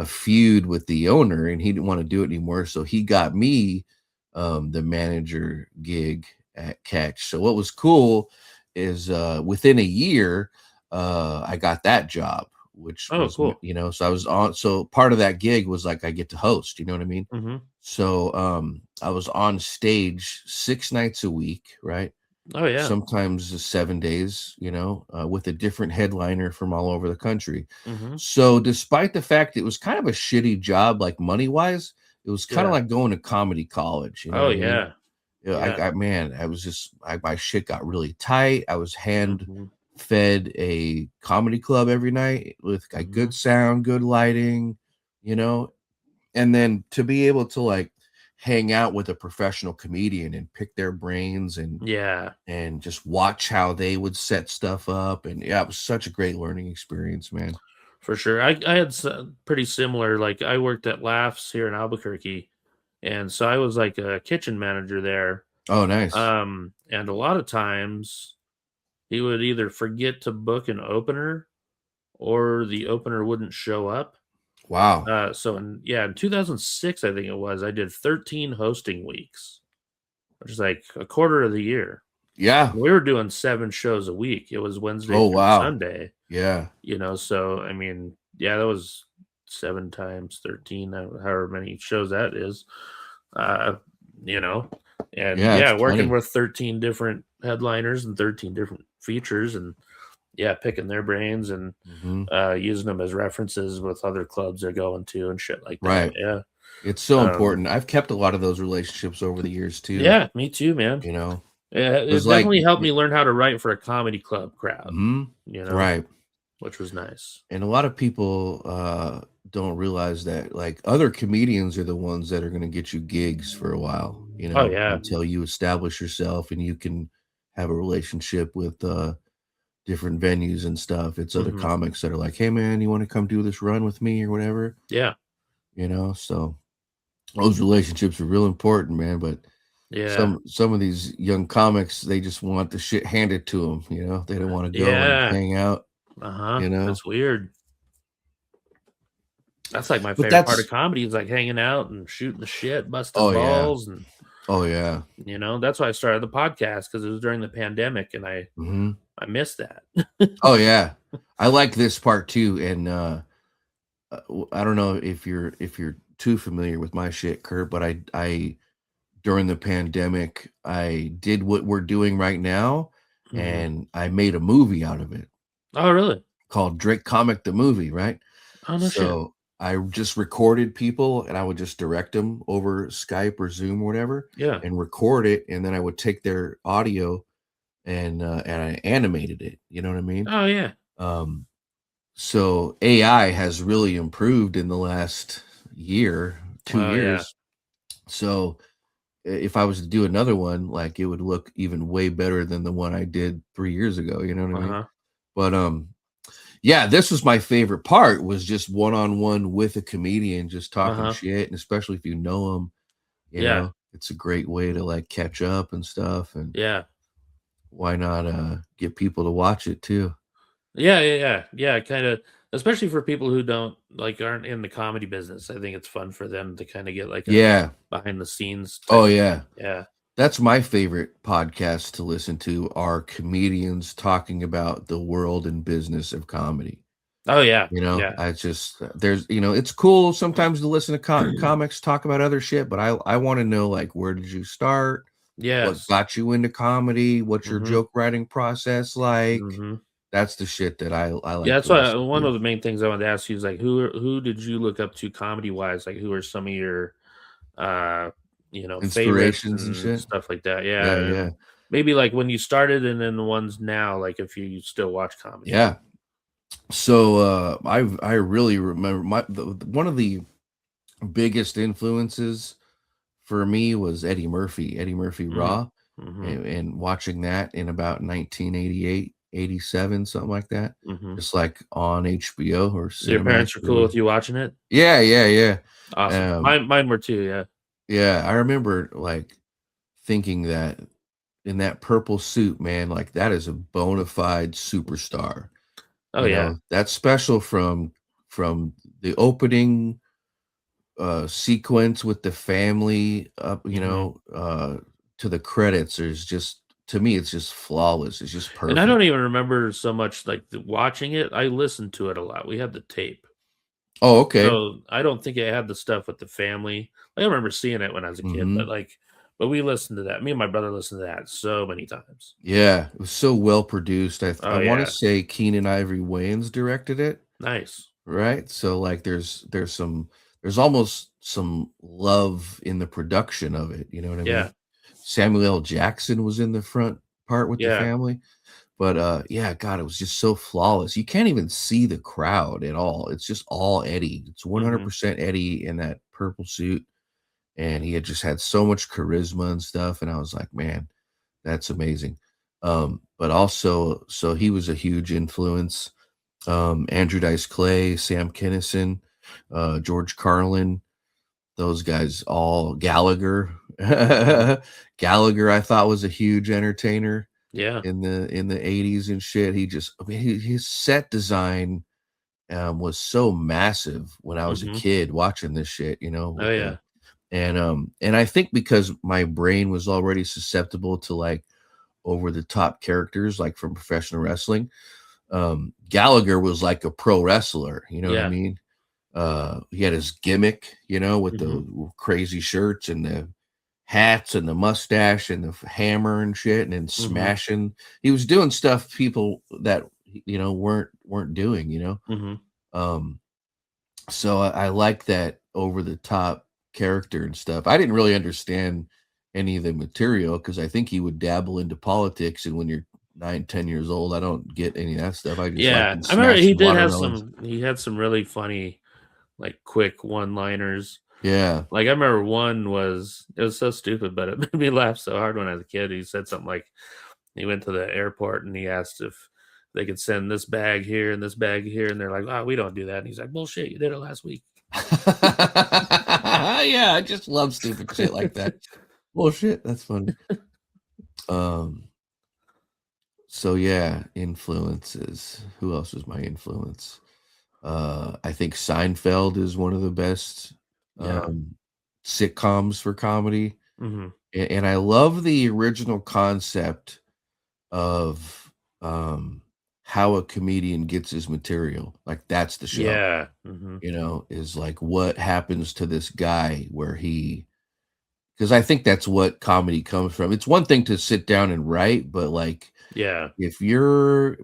feud with the owner, and he didn't want to do it anymore, so he got me the manager gig at Catch. So what was cool is within a year I got that job, which was cool. So I was on, so part of that gig was like I get to host, you know what I mean? So I was on stage 6 nights a week, right? Oh yeah, sometimes 7 days, with a different headliner from all over the country. So despite the fact it was kind of a shitty job, like money wise, it was kind of like going to comedy college. You know Oh what I mean? yeah. I was just my shit got really tight. I was hand fed a comedy club every night with like good sound, good lighting, you know, and then to be able to like hang out with a professional comedian and pick their brains and just watch how they would set stuff up. And it was such a great learning experience, man. For sure. I had pretty similar, like I worked at Laughs here in Albuquerque, and so I was like a kitchen manager there. Oh, nice. And a lot of times he would either forget to book an opener or the opener wouldn't show up. Wow. So in 2006, I think it was, I did 13 hosting weeks, which is like a quarter of the year. Yeah. We were doing 7 shows a week. It was Wednesday through Sunday. Yeah. You know, so I mean, that was 7 times 13, however many shows that is. You know, and working with 13 different headliners and 13 different features, and picking their brains and using them as references with other clubs they're going to and shit like that. Right. Yeah. It's so important. I've kept a lot of those relationships over the years too. Yeah, me too, man. You know, it definitely helped me learn how to write for a comedy club crowd. You know, right. Which was nice. And a lot of people don't realize that like other comedians are the ones that are going to get you gigs for a while, you know, until you establish yourself and you can have a relationship with different venues and stuff. It's other comics that are like, hey man, you want to come do this run with me or whatever? Yeah. You know, so those relationships are real important, man. But some of these young comics, they just want the shit handed to them, you know, they don't want to go and hang out. You know, that's weird. That's like my favorite part of comedy is like hanging out and shooting the shit, busting balls, and you know, that's why I started the podcast, because it was during the pandemic, and I missed that. Oh yeah, I like this part too, and I don't know if you're too familiar with my shit, Curt, but I during the pandemic I did what we're doing right now, and I made a movie out of it. Oh, really? Called DrakeComic the movie, right? Oh, no shit. I just recorded people and I would just direct them over Skype or Zoom or whatever. Yeah. And record it, and then I would take their audio and I animated it. You know what I mean? Oh yeah. So AI has really improved in the last year, 2 years. So if I was to do another one, like it would look even way better than the one I did 3 years ago. You know what I mean? But yeah, this was my favorite part, was just one-on-one with a comedian, just talking shit, and especially if you know them, you know, it's a great way to like catch up and stuff. And why not get people to watch it too? Yeah. Kind of, especially for people who aren't in the comedy business. I think it's fun for them to kind of get like a behind the scenes. Oh yeah. Yeah. That's my favorite podcast to listen to, are comedians talking about the world and business of comedy. Oh yeah. You know, I just, there's, you know, it's cool sometimes to listen to comics talk about other shit, but I want to know, like, where did you start? What got you into comedy? What's your joke writing process like? That's the shit that I like. Yeah, that's why one of the main things I wanted to ask you is like, who did you look up to comedy wise? Like, who are some of your you know, inspirations and shit, stuff like that? Yeah. Maybe like when you started, and then the ones now, like if you still watch comedy. Yeah. So I really remember one of the biggest influences for me was Eddie Murphy Raw, and watching that in about 1988, 87, something like that, just like on HBO or Cinemax. Your parents were cool with you watching it? Yeah. Awesome. Mine were too. Yeah, I remember like thinking that in that purple suit, man, like that is a bona fide superstar. Oh you know, that's special from the opening sequence with the family up, you know, to the credits. There's just, to me, it's just flawless. It's just perfect. And I don't even remember so much like watching it. I listened to it a lot. We had the tape. Oh, okay. So I don't think I had the stuff with the family. I remember seeing it when I was a kid, but we listened to that. Me and my brother listened to that so many times. Yeah, it was so well produced. I want to say Keenan Ivory Wayans directed it. Nice. Right? So like there's almost some love in the production of it. You know what I Yeah. mean? Samuel L. Jackson was in the front part with the family. But yeah, God, it was just so flawless. You can't even see the crowd at all. It's just all Eddie. It's 100% Eddie in that purple suit. And he had just had so much charisma and stuff. And I was like, man, that's amazing. But also, so he was a huge influence. Andrew Dice Clay, Sam Kinison, George Carlin, those guys all Gallagher. Gallagher, I thought was a huge entertainer. Yeah. In the 80s and shit. He just, I mean, his set design was so massive when I was a kid watching this shit, you know. Oh yeah. And I think because my brain was already susceptible to like over the top characters like from professional wrestling, Gallagher was like a pro wrestler, you know what I mean? He had his gimmick, you know, with the crazy shirts and the hats and the mustache and the hammer and shit, and then smashing. He was doing stuff people that, you know, weren't doing, you know. So I like that over the top character and stuff. I didn't really understand any of the material because I think he would dabble into politics, and when you're 9-10 years old, I don't get any of that stuff. I just I remember he did have he had some really funny, like, quick one-liners. Yeah. Like, I remember one it was so stupid, but it made me laugh so hard when I was a kid. He said something like, he went to the airport and he asked if they could send this bag here and this bag here. And they're like, oh, we don't do that. And he's like, bullshit, you did it last week. Yeah, I just love stupid shit like that. Bullshit, that's funny. So yeah, influences. Who else was my influence? I think Seinfeld is one of the best sitcoms for comedy. And I love the original concept of how a comedian gets his material. Like, that's the show. Yeah. You know, is like what happens to this guy where because I think that's what comedy comes from. It's one thing to sit down and write, but like, if you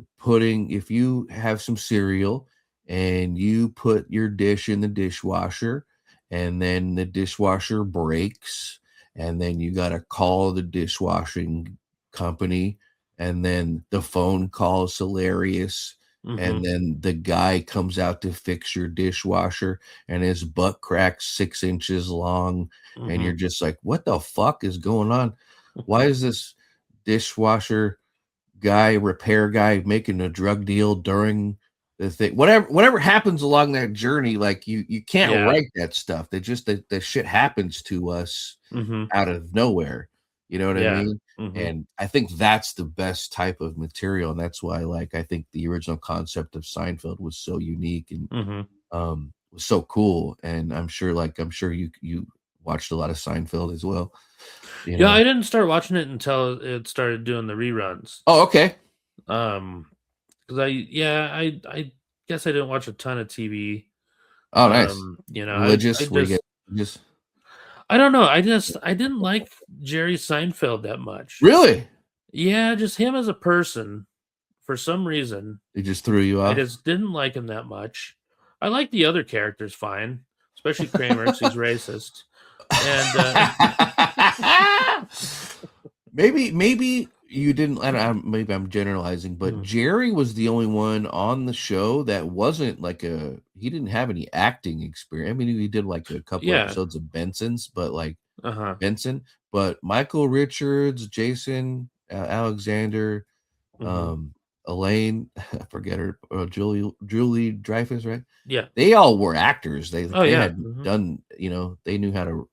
have some cereal and you put your dish in the dishwasher and then the dishwasher breaks and then you got to call the dishwashing company and then the phone call is hilarious. And then the guy comes out to fix your dishwasher and his butt crack's 6 inches long. And you're just like, what the fuck is going on? Why is this dishwasher repair guy making a drug deal during the thing? Whatever happens along that journey, like you can't write that stuff. They just, the shit happens to us out of nowhere. You know what I mean? And I think that's the best type of material. And that's why, like, I think the original concept of Seinfeld was so unique and was so cool. And I'm sure you watched a lot of Seinfeld as well. You know? I didn't start watching it until it started doing the reruns. Oh, okay. Because I guess I didn't watch a ton of TV. Oh, nice. You know, religious. I don't know. I didn't like Jerry Seinfeld that much. Really? Yeah, just him as a person. For some reason, he just threw you off. I just didn't like him that much. I like the other characters fine, especially Kramer because he's racist. And maybe you didn't. Maybe I'm generalizing, but Jerry was the only one on the show that wasn't like he didn't have any acting experience. I mean, he did like a couple episodes of Benson's, but like Benson. But Michael Richards, Jason Alexander, Elaine, I forget her, Julie Dreyfus, right? Yeah, they all were actors. They had done, they knew how to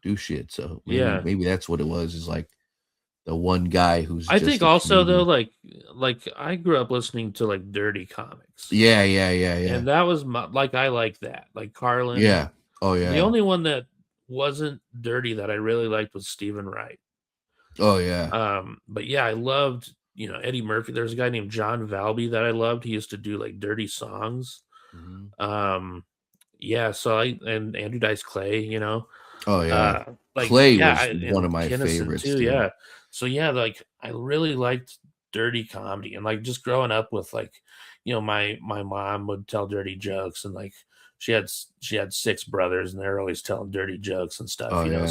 do shit. So maybe that's what it was. Is like the one guy who's. I think also though, like I grew up listening to like dirty comics. Yeah. And that was I like that, like Carlin. Yeah. Oh yeah. The only one that wasn't dirty that I really liked was Stephen Wright. Oh yeah. But yeah, I loved Eddie Murphy. There's a guy named John Valby that I loved. He used to do like dirty songs. Yeah. So and Andrew Dice Clay. Oh yeah. Clay was one of my Kinison favorites too. Yeah. So yeah, like I really liked dirty comedy, and like just growing up with like, my mom would tell dirty jokes, and like she had 6 brothers, and they're always telling dirty jokes and stuff, Oh, yeah.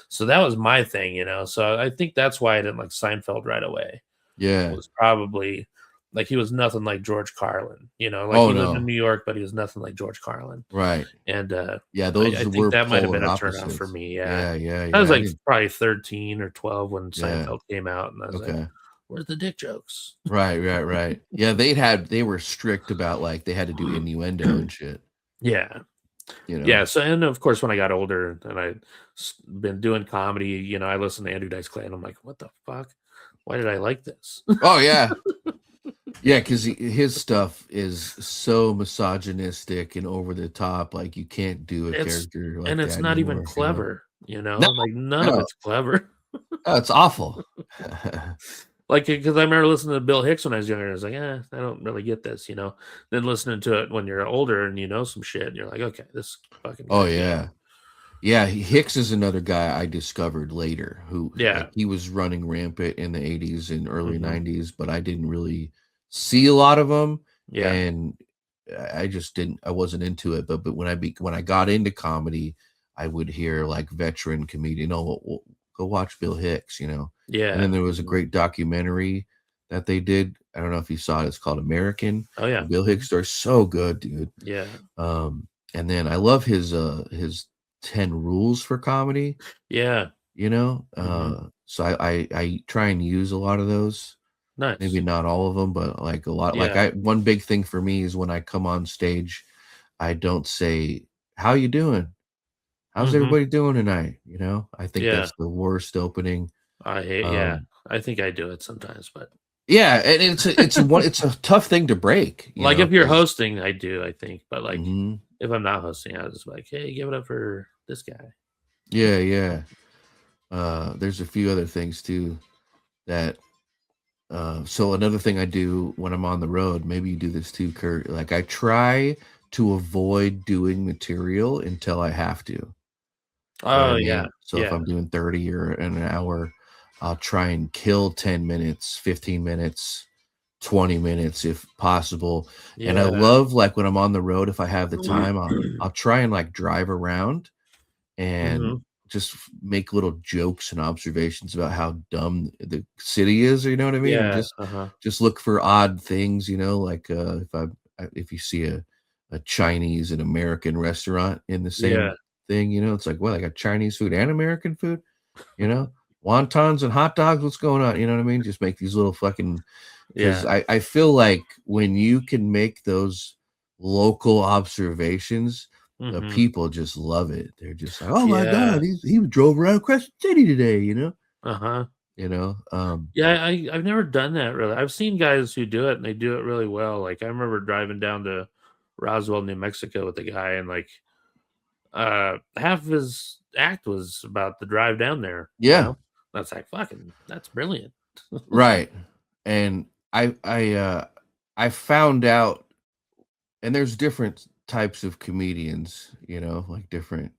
So that was my thing, So I think that's why I didn't like Seinfeld right away. Yeah. It was probably like he was nothing like George Carlin, like Oh, he lived no. in New York, but he was nothing like George Carlin. Right. And yeah, those I were think that might have been a polar turnoff for opposites. me. Yeah. I was like probably 13 or 12 when Yeah. Seinfeld came out, and I was like, where's the dick jokes? Right. Yeah, they were strict about like they had to do innuendo and shit. Yeah. Yeah. So, and of course, when I got older and I been doing comedy, I listened to Andrew Dice Clay, and I'm like, what the fuck? Why did I like this? Oh, yeah. Yeah, because his stuff is so misogynistic and over the top. Like you can't do a character like that. And it's not anymore, even clever, No, like none of it's clever. Oh, it's awful. Like, because I remember listening to Bill Hicks when I was younger, and I was like, I don't really get this, Then listening to it when you're older and you know some shit, and you're like, okay, this fucking. Oh, yeah. Yeah, Hicks is another guy I discovered later who like, he was running rampant in the 80s and early 90s, but I didn't really see a lot of them. Yeah. And I just I wasn't into it. But when I got into comedy, I would hear like veteran comedian, go watch Bill Hicks, Yeah. And then there was a great documentary that they did. I don't know if you saw it. It's called American. Oh, yeah. The Bill Hicks story. So good, dude. Yeah. And then I love his 10 rules for comedy. Yeah. So I try and use a lot of those. Nice. Maybe not all of them, but like a lot. Like one big thing for me is when I come on stage, I don't say, how you doing? How's everybody doing tonight? I think that's the worst opening. I hate, I think I do it sometimes, but yeah, and it's a tough thing to break. Like if you're hosting, I do, I think, but like if I'm not hosting, I was just like, hey, give it up for this guy. Yeah. There's a few other things too that. So another thing I do when I'm on the road, maybe you do this too, Curt. Like I try to avoid doing material until I have to. Oh, yeah. So if I'm doing 30 or an hour, I'll try and kill 10 minutes, 15 minutes, 20 minutes if possible. Yeah. And I love like when I'm on the road, if I have the time, I'll try and like drive around and just make little jokes and observations about how dumb the city is, you know what I mean? Yeah. And just look for odd things, like if you see a Chinese and American restaurant in the same thing, it's like, well, I got Chinese food and American food, wontons and hot dogs, what's going on? You know what I mean? Just make these little fucking, because I feel like when you can make those local observations, the people just love it. They're just like, oh my God, he drove around across the city today, I've never done that really. I've seen guys who do it and they do it really well. Like I remember driving down to Roswell, New Mexico with a guy, and like half of his act was about the drive down there. That's like that's brilliant. Right. And I found out, and there's different types of comedians, like different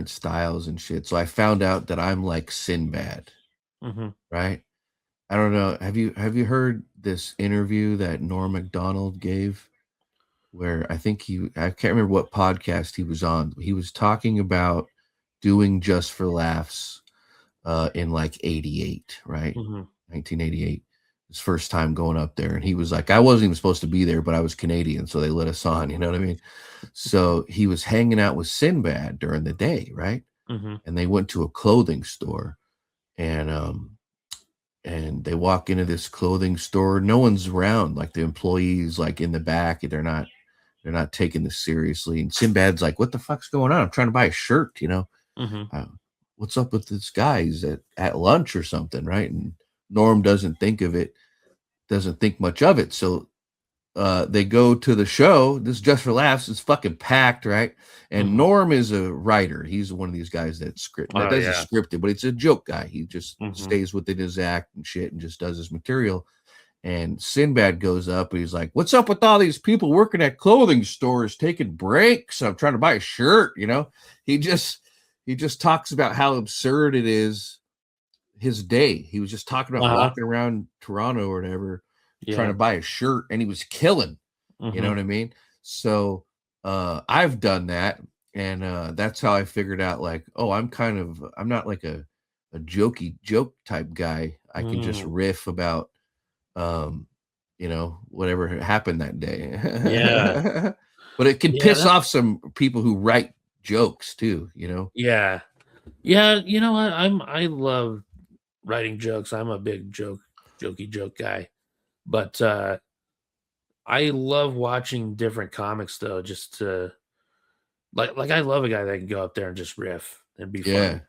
styles and shit. So I found out that I'm like Sinbad, right? I don't know. Have you heard this interview that Norm Macdonald gave, where I can't remember what podcast he was on. He was talking about doing Just for Laughs in like 88, right? 1988. His first time going up there, and he was like, I wasn't even supposed to be there, but I was Canadian, so they let us on, you know what I mean? So he was hanging out with Sinbad during the day, right? And they went to a clothing store, and they walk into this clothing store, no one's around, like the employees like in the back, they're not taking this seriously, and Sinbad's like, what the fuck's going on? I'm trying to buy a shirt, what's up with this guy? He's at lunch or something, right? And Norm doesn't think much of it. So they go to the show. This Just for Laughs is fucking packed, right? And Norm is a writer. He's one of these guys that doesn't script it, but it's a joke guy. He just stays within his act and shit and just does his material. And Sinbad goes up and he's like, what's up with all these people working at clothing stores taking breaks? I'm trying to buy a shirt, He just talks about how absurd it is his day. He was just talking about walking around Toronto or whatever, trying to buy a shirt, and he was killing. You know what I mean? So I've done that, and that's how I figured out, like, oh, I'm not like a jokey joke type guy. I can just riff about whatever happened that day. Yeah. But it can piss off some people who write jokes too, Yeah. Yeah, you know what? I love writing jokes. I'm a big jokey joke guy. But I love watching different comics though, just to like I love a guy that can go up there and just riff and be funny.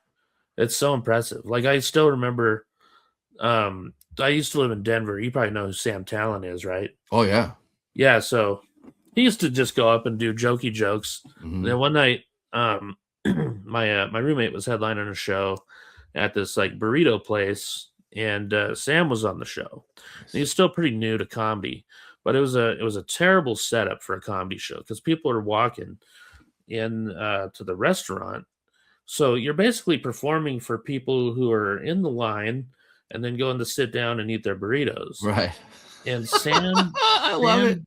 It's so impressive. Like I still remember I used to live in Denver. You probably know who Sam Talon is, right? Oh yeah. Yeah, so he used to just go up and do jokey jokes. And then one night my roommate was headlining a show at this like burrito place, and Sam was on the show. And he's still pretty new to comedy, but it was a terrible setup for a comedy show because people are walking in to the restaurant. So you're basically performing for people who are in the line and then going to sit down and eat their burritos. Right. And Sam, I love it.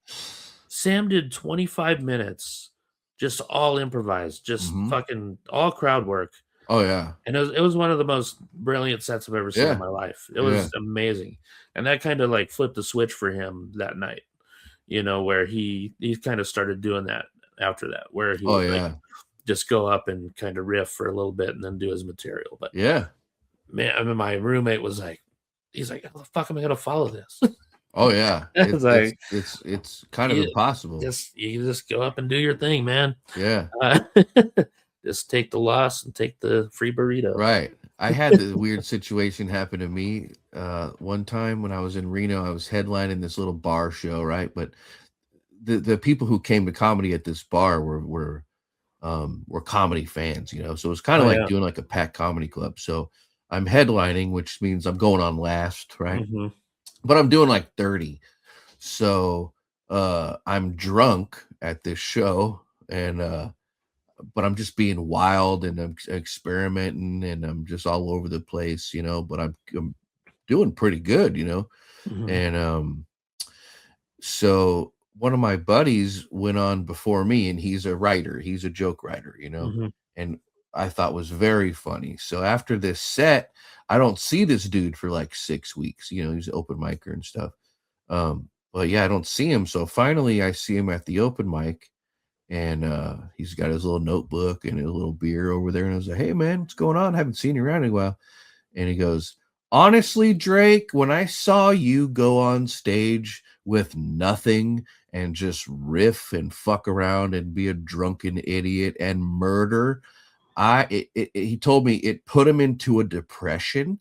Sam did 25 minutes, just all improvised, just fucking all crowd work. Oh yeah. And it was one of the most brilliant sets I've ever seen in my life. It was amazing. And that kind of like flipped the switch for him that night, where he kind of started doing that after that, where he would like just go up and kind of riff for a little bit and then do his material. But man, I mean, my roommate was like, he's like, how the fuck am I going to follow this? Oh yeah. It's kind of impossible. You just go up and do your thing, man. Yeah. Just take the loss and take the free burrito. Right. I had this weird situation happen to me one time when I was in Reno. I was headlining this little bar show, right? But the people who came to comedy at this bar were comedy fans, so it was kind of like doing like a packed comedy club. So I'm headlining, which means I'm going on last, right? But I'm doing like 30. So I'm drunk at this show, and but I'm just being wild and I'm experimenting and I'm just all over the place, but I'm doing pretty good, and so one of my buddies went on before me, and he's a writer, he's a joke writer, and I thought was very funny. So after this set, I don't see this dude for like 6 weeks, he's an open micer and stuff, but yeah, I don't see him. So finally I see him at the open mic, and he's got his little notebook and a little beer over there, and I was like, hey man, what's going on? I haven't seen you around in a while. And he goes, honestly, Drake, when I saw you go on stage with nothing and just riff and fuck around and be a drunken idiot and murder, he told me it put him into a depression.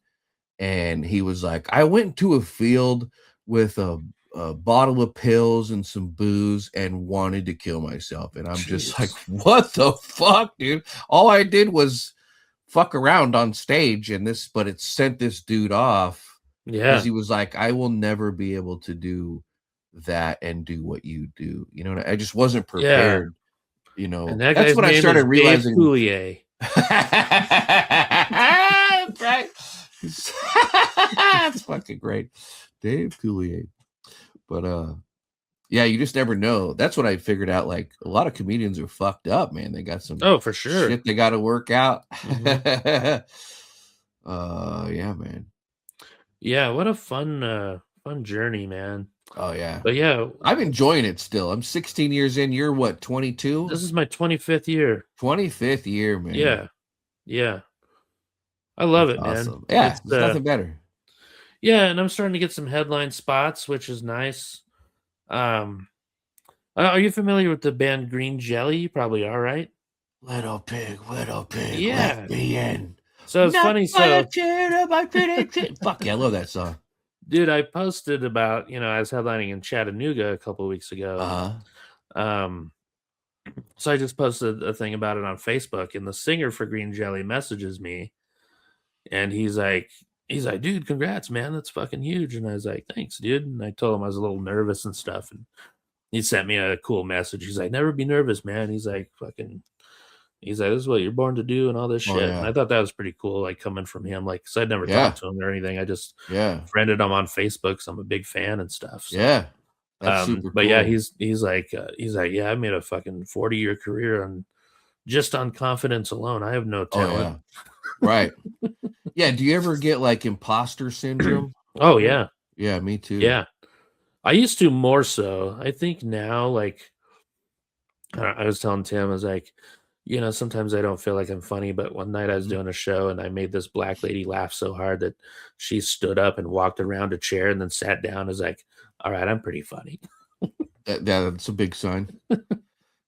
And he was like, I went to a field with a bottle of pills and some booze and wanted to kill myself. And I'm just like, what the fuck, dude? All I did was fuck around on stage, but it sent this dude off. Yeah. Because he was like, I will never be able to do that and do what you do. I just wasn't prepared. And that's when I started realizing. Dave right. That's fucking great. Dave Coulier. But yeah, you just never know. That's what I figured out. Like, a lot of comedians are fucked up, man. They got some for sure shit they got to work out. Yeah, man. Yeah, what a fun journey, man. Oh yeah. But yeah, I'm enjoying it still. I'm 16 years in. You're what, 22? This is my 25th year. 25th year, man. Yeah. Yeah. I love it, awesome, man. Yeah, there's nothing better. Yeah, and I'm starting to get some headline spots, which is nice. Are you familiar with the band Green Jelly? You probably are, right? Little pig, yeah. Let me in. So it's funny. So fuck yeah, I love that song. Dude, I posted about, I was headlining in Chattanooga a couple of weeks ago. So I just posted a thing about it on Facebook, and the singer for Green Jelly messages me, and he's like, dude, congrats, man. That's fucking huge. And I was like, thanks, dude. And I told him I was a little nervous and stuff. And he sent me a cool message. He's like, never be nervous, man. He's like, fucking, He's like, this is what you're born to do and all this shit. yeah. And I thought that was pretty cool, like coming from him. Like, cause I'd never Yeah. talked to him or anything. I just Yeah. friended him on Facebook. So I'm a big fan and stuff. So. Yeah. That's super but cool. yeah, he's like, yeah, I made a fucking 40-year career on confidence alone. I have no talent. Yeah. Right. Yeah. Do you ever get like imposter syndrome? Oh yeah. Yeah, me too. Yeah. I used to more so. I think now, like, I was telling Tim, I was like, sometimes I don't feel like I'm funny, but one night I was doing a show and I made this black lady laugh so hard that she stood up and walked around a chair and then sat down. I was like, all right, I'm pretty funny. That's a big sign.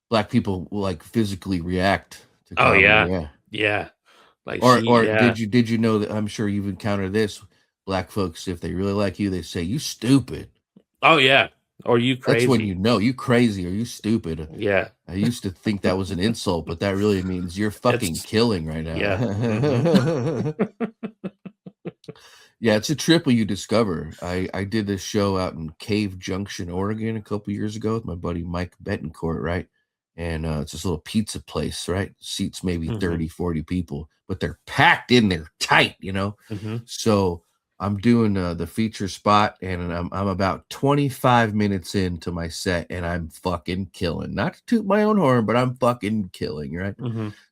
Black people will like physically react to comedy. Yeah. Like, did you know that? I'm sure you've encountered this. Black folks, if they really like you, they say you stupid. Oh yeah, or you crazy. That's when you know you crazy or you stupid. Yeah, I used to think that was an insult, but that really means you're fucking killing right now. Yeah. Yeah, it's a trip when you discover. I did this show out in Cave Junction, Oregon, a couple years ago with my buddy Mike Betancourt, right? And it's this little pizza place, right? Seats maybe 30, 40 people, but they're packed in there tight, So I'm doing the feature spot, and I'm about 25 minutes into my set, and I'm fucking killing. Not to toot my own horn, but I'm fucking killing, right?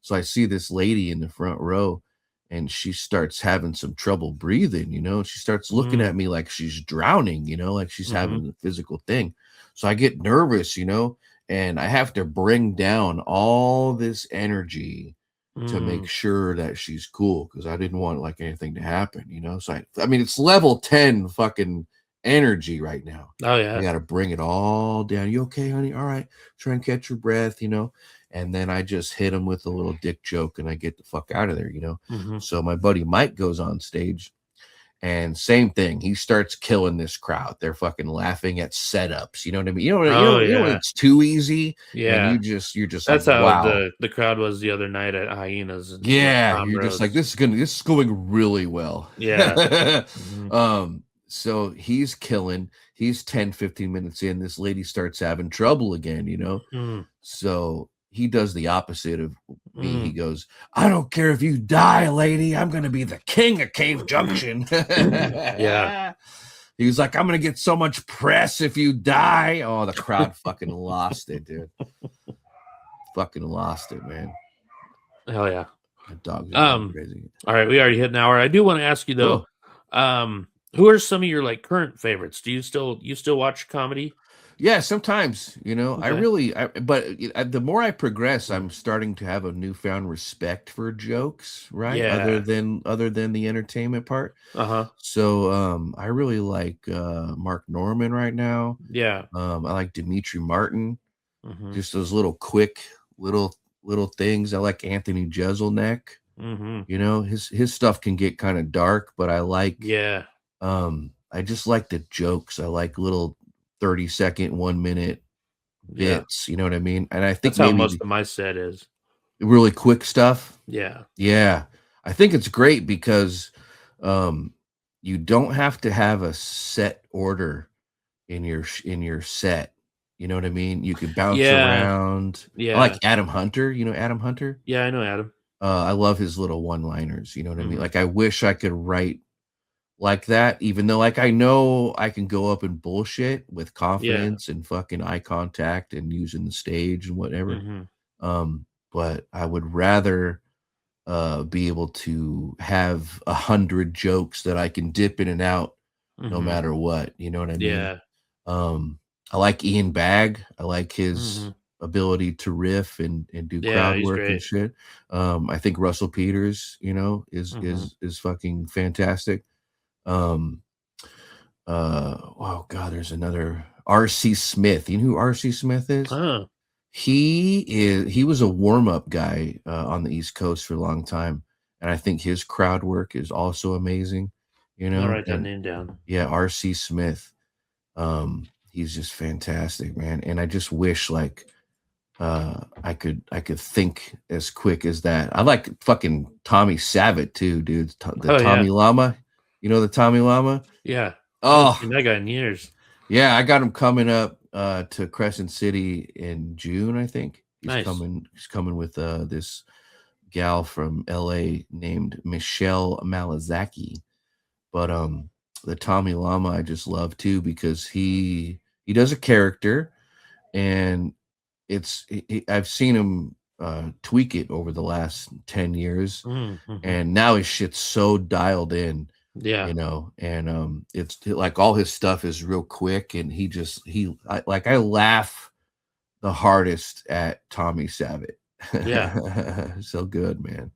So I see this lady in the front row, and she starts having some trouble breathing, She starts looking at me like she's drowning, like she's having a physical thing. So I get nervous, and I have to bring down all this energy to make sure that she's cool, because I didn't want like anything to happen, So I mean, it's level 10 fucking energy right now. Oh yeah, you got to bring it all down. You okay, honey? All right, try and catch your breath, And then I just hit him with a little dick joke, and I get the fuck out of there, So my buddy Mike goes on stage, and same thing. He starts killing this crowd. They're fucking laughing at setups. You know what I mean? You know when it's too easy. Yeah. And you're just that's like, how wow. the crowd was the other night at Hyenas. And yeah. You're just like, this is going really well. Yeah. So he's killing. He's 10, 15 minutes in. This lady starts having trouble again, So he does the opposite of me. He goes, I don't care if you die, lady. I'm going to be the king of Cave Junction. Yeah. He was like, I'm going to get so much press if you die. Oh, the crowd fucking lost it, dude. Fucking lost it, man. Hell yeah. The dogs are crazy. All right. We already hit an hour. I do want to ask you though, who are some of your like current favorites? Do you still watch comedy? Yeah, sometimes, Okay. but the more I progress, I'm starting to have a newfound respect for jokes, right? Yeah. Other than the entertainment part. So, I really like Mark Norman right now. Yeah. I like Dimitri Martin. Just those little quick little things. I like Anthony Jeselnik. His stuff can get kind of dark, but I like. Yeah. I just like the jokes. I like little 30-second, 1 minute bits. You know what I mean? And I think that's how most of my set is. Really quick stuff. Yeah. Yeah. I think it's great because you don't have to have a set order in your set. You know what I mean? You can bounce around. Yeah. I like Adam Hunter. You know Adam Hunter? Yeah, I know Adam. I love his little one-liners. You know what I mean? Like, I wish I could write like that, even though like I know I can go up and bullshit with confidence and fucking eye contact and using the stage and whatever. But I would rather be able to have 100 jokes that I can dip in and out no matter what. You know what I mean? Yeah. I like Ian Bagg. I like his ability to riff and do crowd work and shit. I think Russell Peters, is fucking fantastic. Oh god, there's another R.C. Smith. You know who R.C. Smith is? He was a warm-up guy on the East Coast for a long time, and I think his crowd work is also amazing. I'll write that name down. Yeah, R.C. Smith. He's just fantastic, man. And I just wish like I could think as quick as that. I like fucking Tommy Savit too, dude. Tommy Llama. You know the Tommy Llama? Yeah. Oh, that guy in years. Yeah, I got him coming up to Crescent City in June, I think. He's Nice. coming with this gal from LA named Michelle Malazaki. But the Tommy Llama I just love too, because he does a character, and I've seen him tweak it over the last 10 years, and now his shit's so dialed in. Yeah, you know, and it's like all his stuff is real quick, and I laugh the hardest at Tommy Savitt. Yeah. So good, man.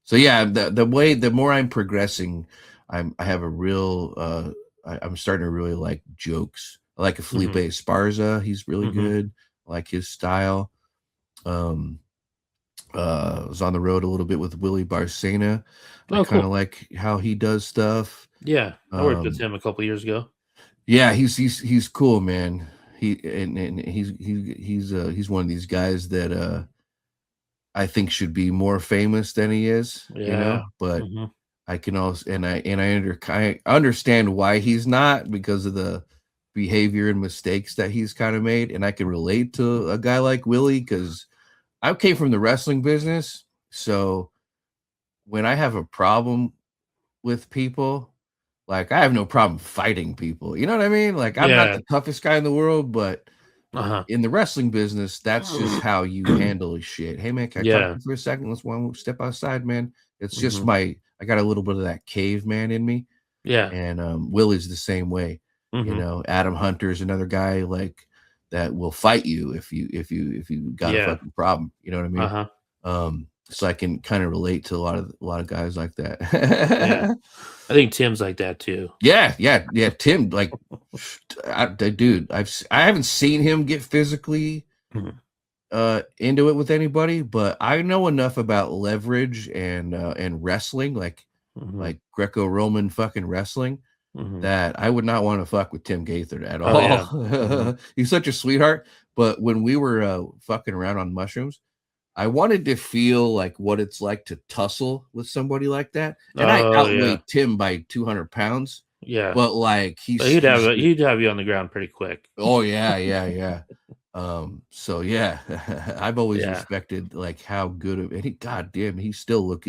So yeah, the more I'm progressing, I have a real I'm starting to really like jokes. I like Felipe Esparza. He's really good. I like his style. Was on the road a little bit with Willie Barcena. I kind of like how he does stuff. Yeah, I worked with him a couple years ago. Yeah, he's cool, man. He's one of these guys that I think should be more famous than he is. Yeah. You know, but I can also I understand why he's not, because of the behavior and mistakes that he's kind of made, and I can relate to a guy like Willie because I came from the wrestling business. So when I have a problem with people, like I have no problem fighting people. You know what I mean? Like I'm not the toughest guy in the world, but in the wrestling business, that's just how you handle shit. Hey man, can I talk to you for a second? Let's one step outside, man. It's just I got a little bit of that caveman in me. Yeah. And Willie's the same way. You know, Adam Hunter's another guy like that will fight you if you got a fucking problem. You know what I mean? So I can kind of relate to a lot of guys like that. Yeah. I think Tim's like that too. Yeah. Tim, like, dude, I haven't seen him get physically into it with anybody, but I know enough about leverage and wrestling, like Greco-Roman fucking wrestling, that I would not want to fuck with Tim Gaither at all. Yeah. He's such a sweetheart. But when we were fucking around on mushrooms, I wanted to feel like what it's like to tussle with somebody like that. And I outweighed Tim by 200 pounds. Yeah. But like he'd have you on the ground pretty quick. Oh yeah. So yeah, I've always respected like how good of, and he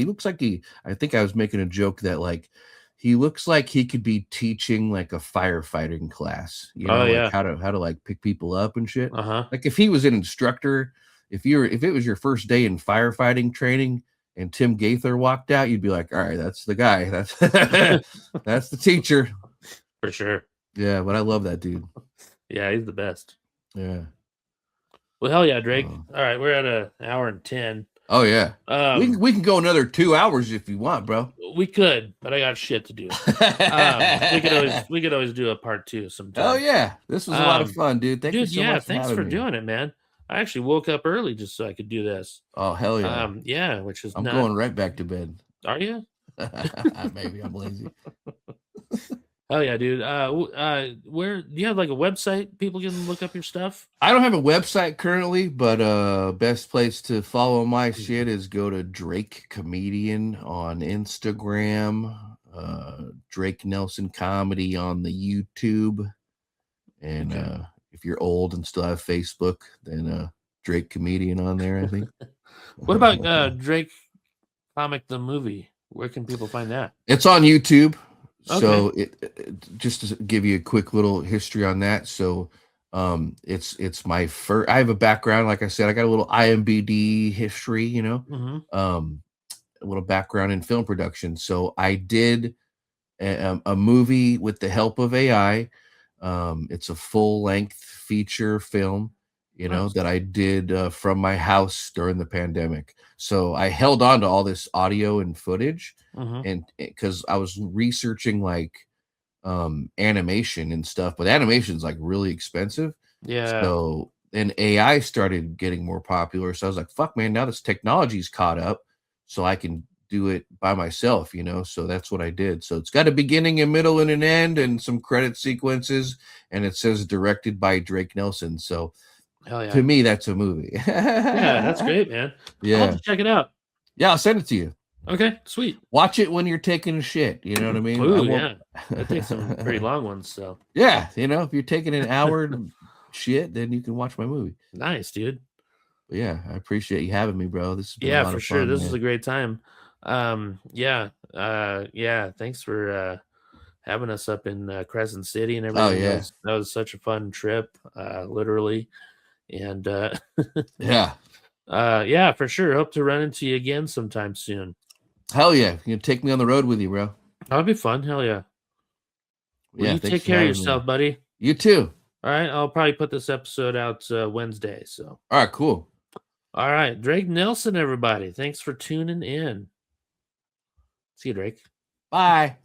looks like I think I was making a joke that like he looks like he could be teaching like a firefighting class, you know, like how to like pick people up and shit. Like if he was an instructor, if it was your first day in firefighting training and Tim Gaither walked out, you'd be like, all right, that's the guy. That's that's the teacher. For sure. Yeah, but I love that dude. Yeah, he's the best. Yeah. Well, hell yeah, Drake. All right, we're at an hour and 10. Oh yeah. We can go another 2 hours if you want, bro. We could, but I got shit to do. We could always do a part 2 sometime. Oh yeah, this was a lot of fun, dude. Thank you so much. Thanks for doing it, man. I actually woke up early just so I could do this. Oh hell yeah. Yeah, which is I'm going right back to bed. Are you? Maybe I'm lazy. Hell yeah, dude. Where do you have like a website people can look up your stuff? I don't have a website currently, but best place to follow my shit is go to Drake Comedian on Instagram, Drake Nelson Comedy on the YouTube, and if you're old and still have Facebook, then Drake Comedian on there, I think. What about DrakeComic the movie? Where can people find that? It's on YouTube. Okay. So it just to give you a quick little history on that. So it's my first. I have a background, like I said, I got a little IMBD history, you know, a little background in film production. So I did a movie with the help of AI. It's a full length feature film, you know, that I did from my house during the pandemic. So I held on to all this audio and footage, and because I was researching like animation and stuff, but animation's like really expensive. Yeah. So then AI started getting more popular. So I was like, fuck man, now this technology's caught up, so I can do it by myself, you know. So that's what I did. So it's got a beginning, a middle, and an end, and some credit sequences, and it says directed by Drake Nelson. So hell yeah. To me, that's a movie. Yeah, that's great, man. Yeah. I'll have to check it out. Yeah, I'll send it to you. Okay, sweet. Watch it when you're taking a shit. You know what I mean? Ooh, yeah. I take some pretty long ones, so. Yeah, you know, if you're taking an hour shit, then you can watch my movie. Nice, dude. yeah, I appreciate you having me, bro. This has been a lot for of sure. fun. This was a great time. Yeah. Thanks for having us up in Crescent City and everything. Oh yeah, that was such a fun trip, literally. And yeah, yeah, for sure. Hope to run into you again sometime soon. hell yeah. You can take me on the road with you, bro. That'll be fun. Hell yeah. Well, Yeah, you thanks take for care of having yourself, me. buddy. You too. All right. I'll probably put this episode out Wednesday. So, all right, cool. All right. Drake Nelson, everybody. Thanks for tuning in. See you, Drake. Bye.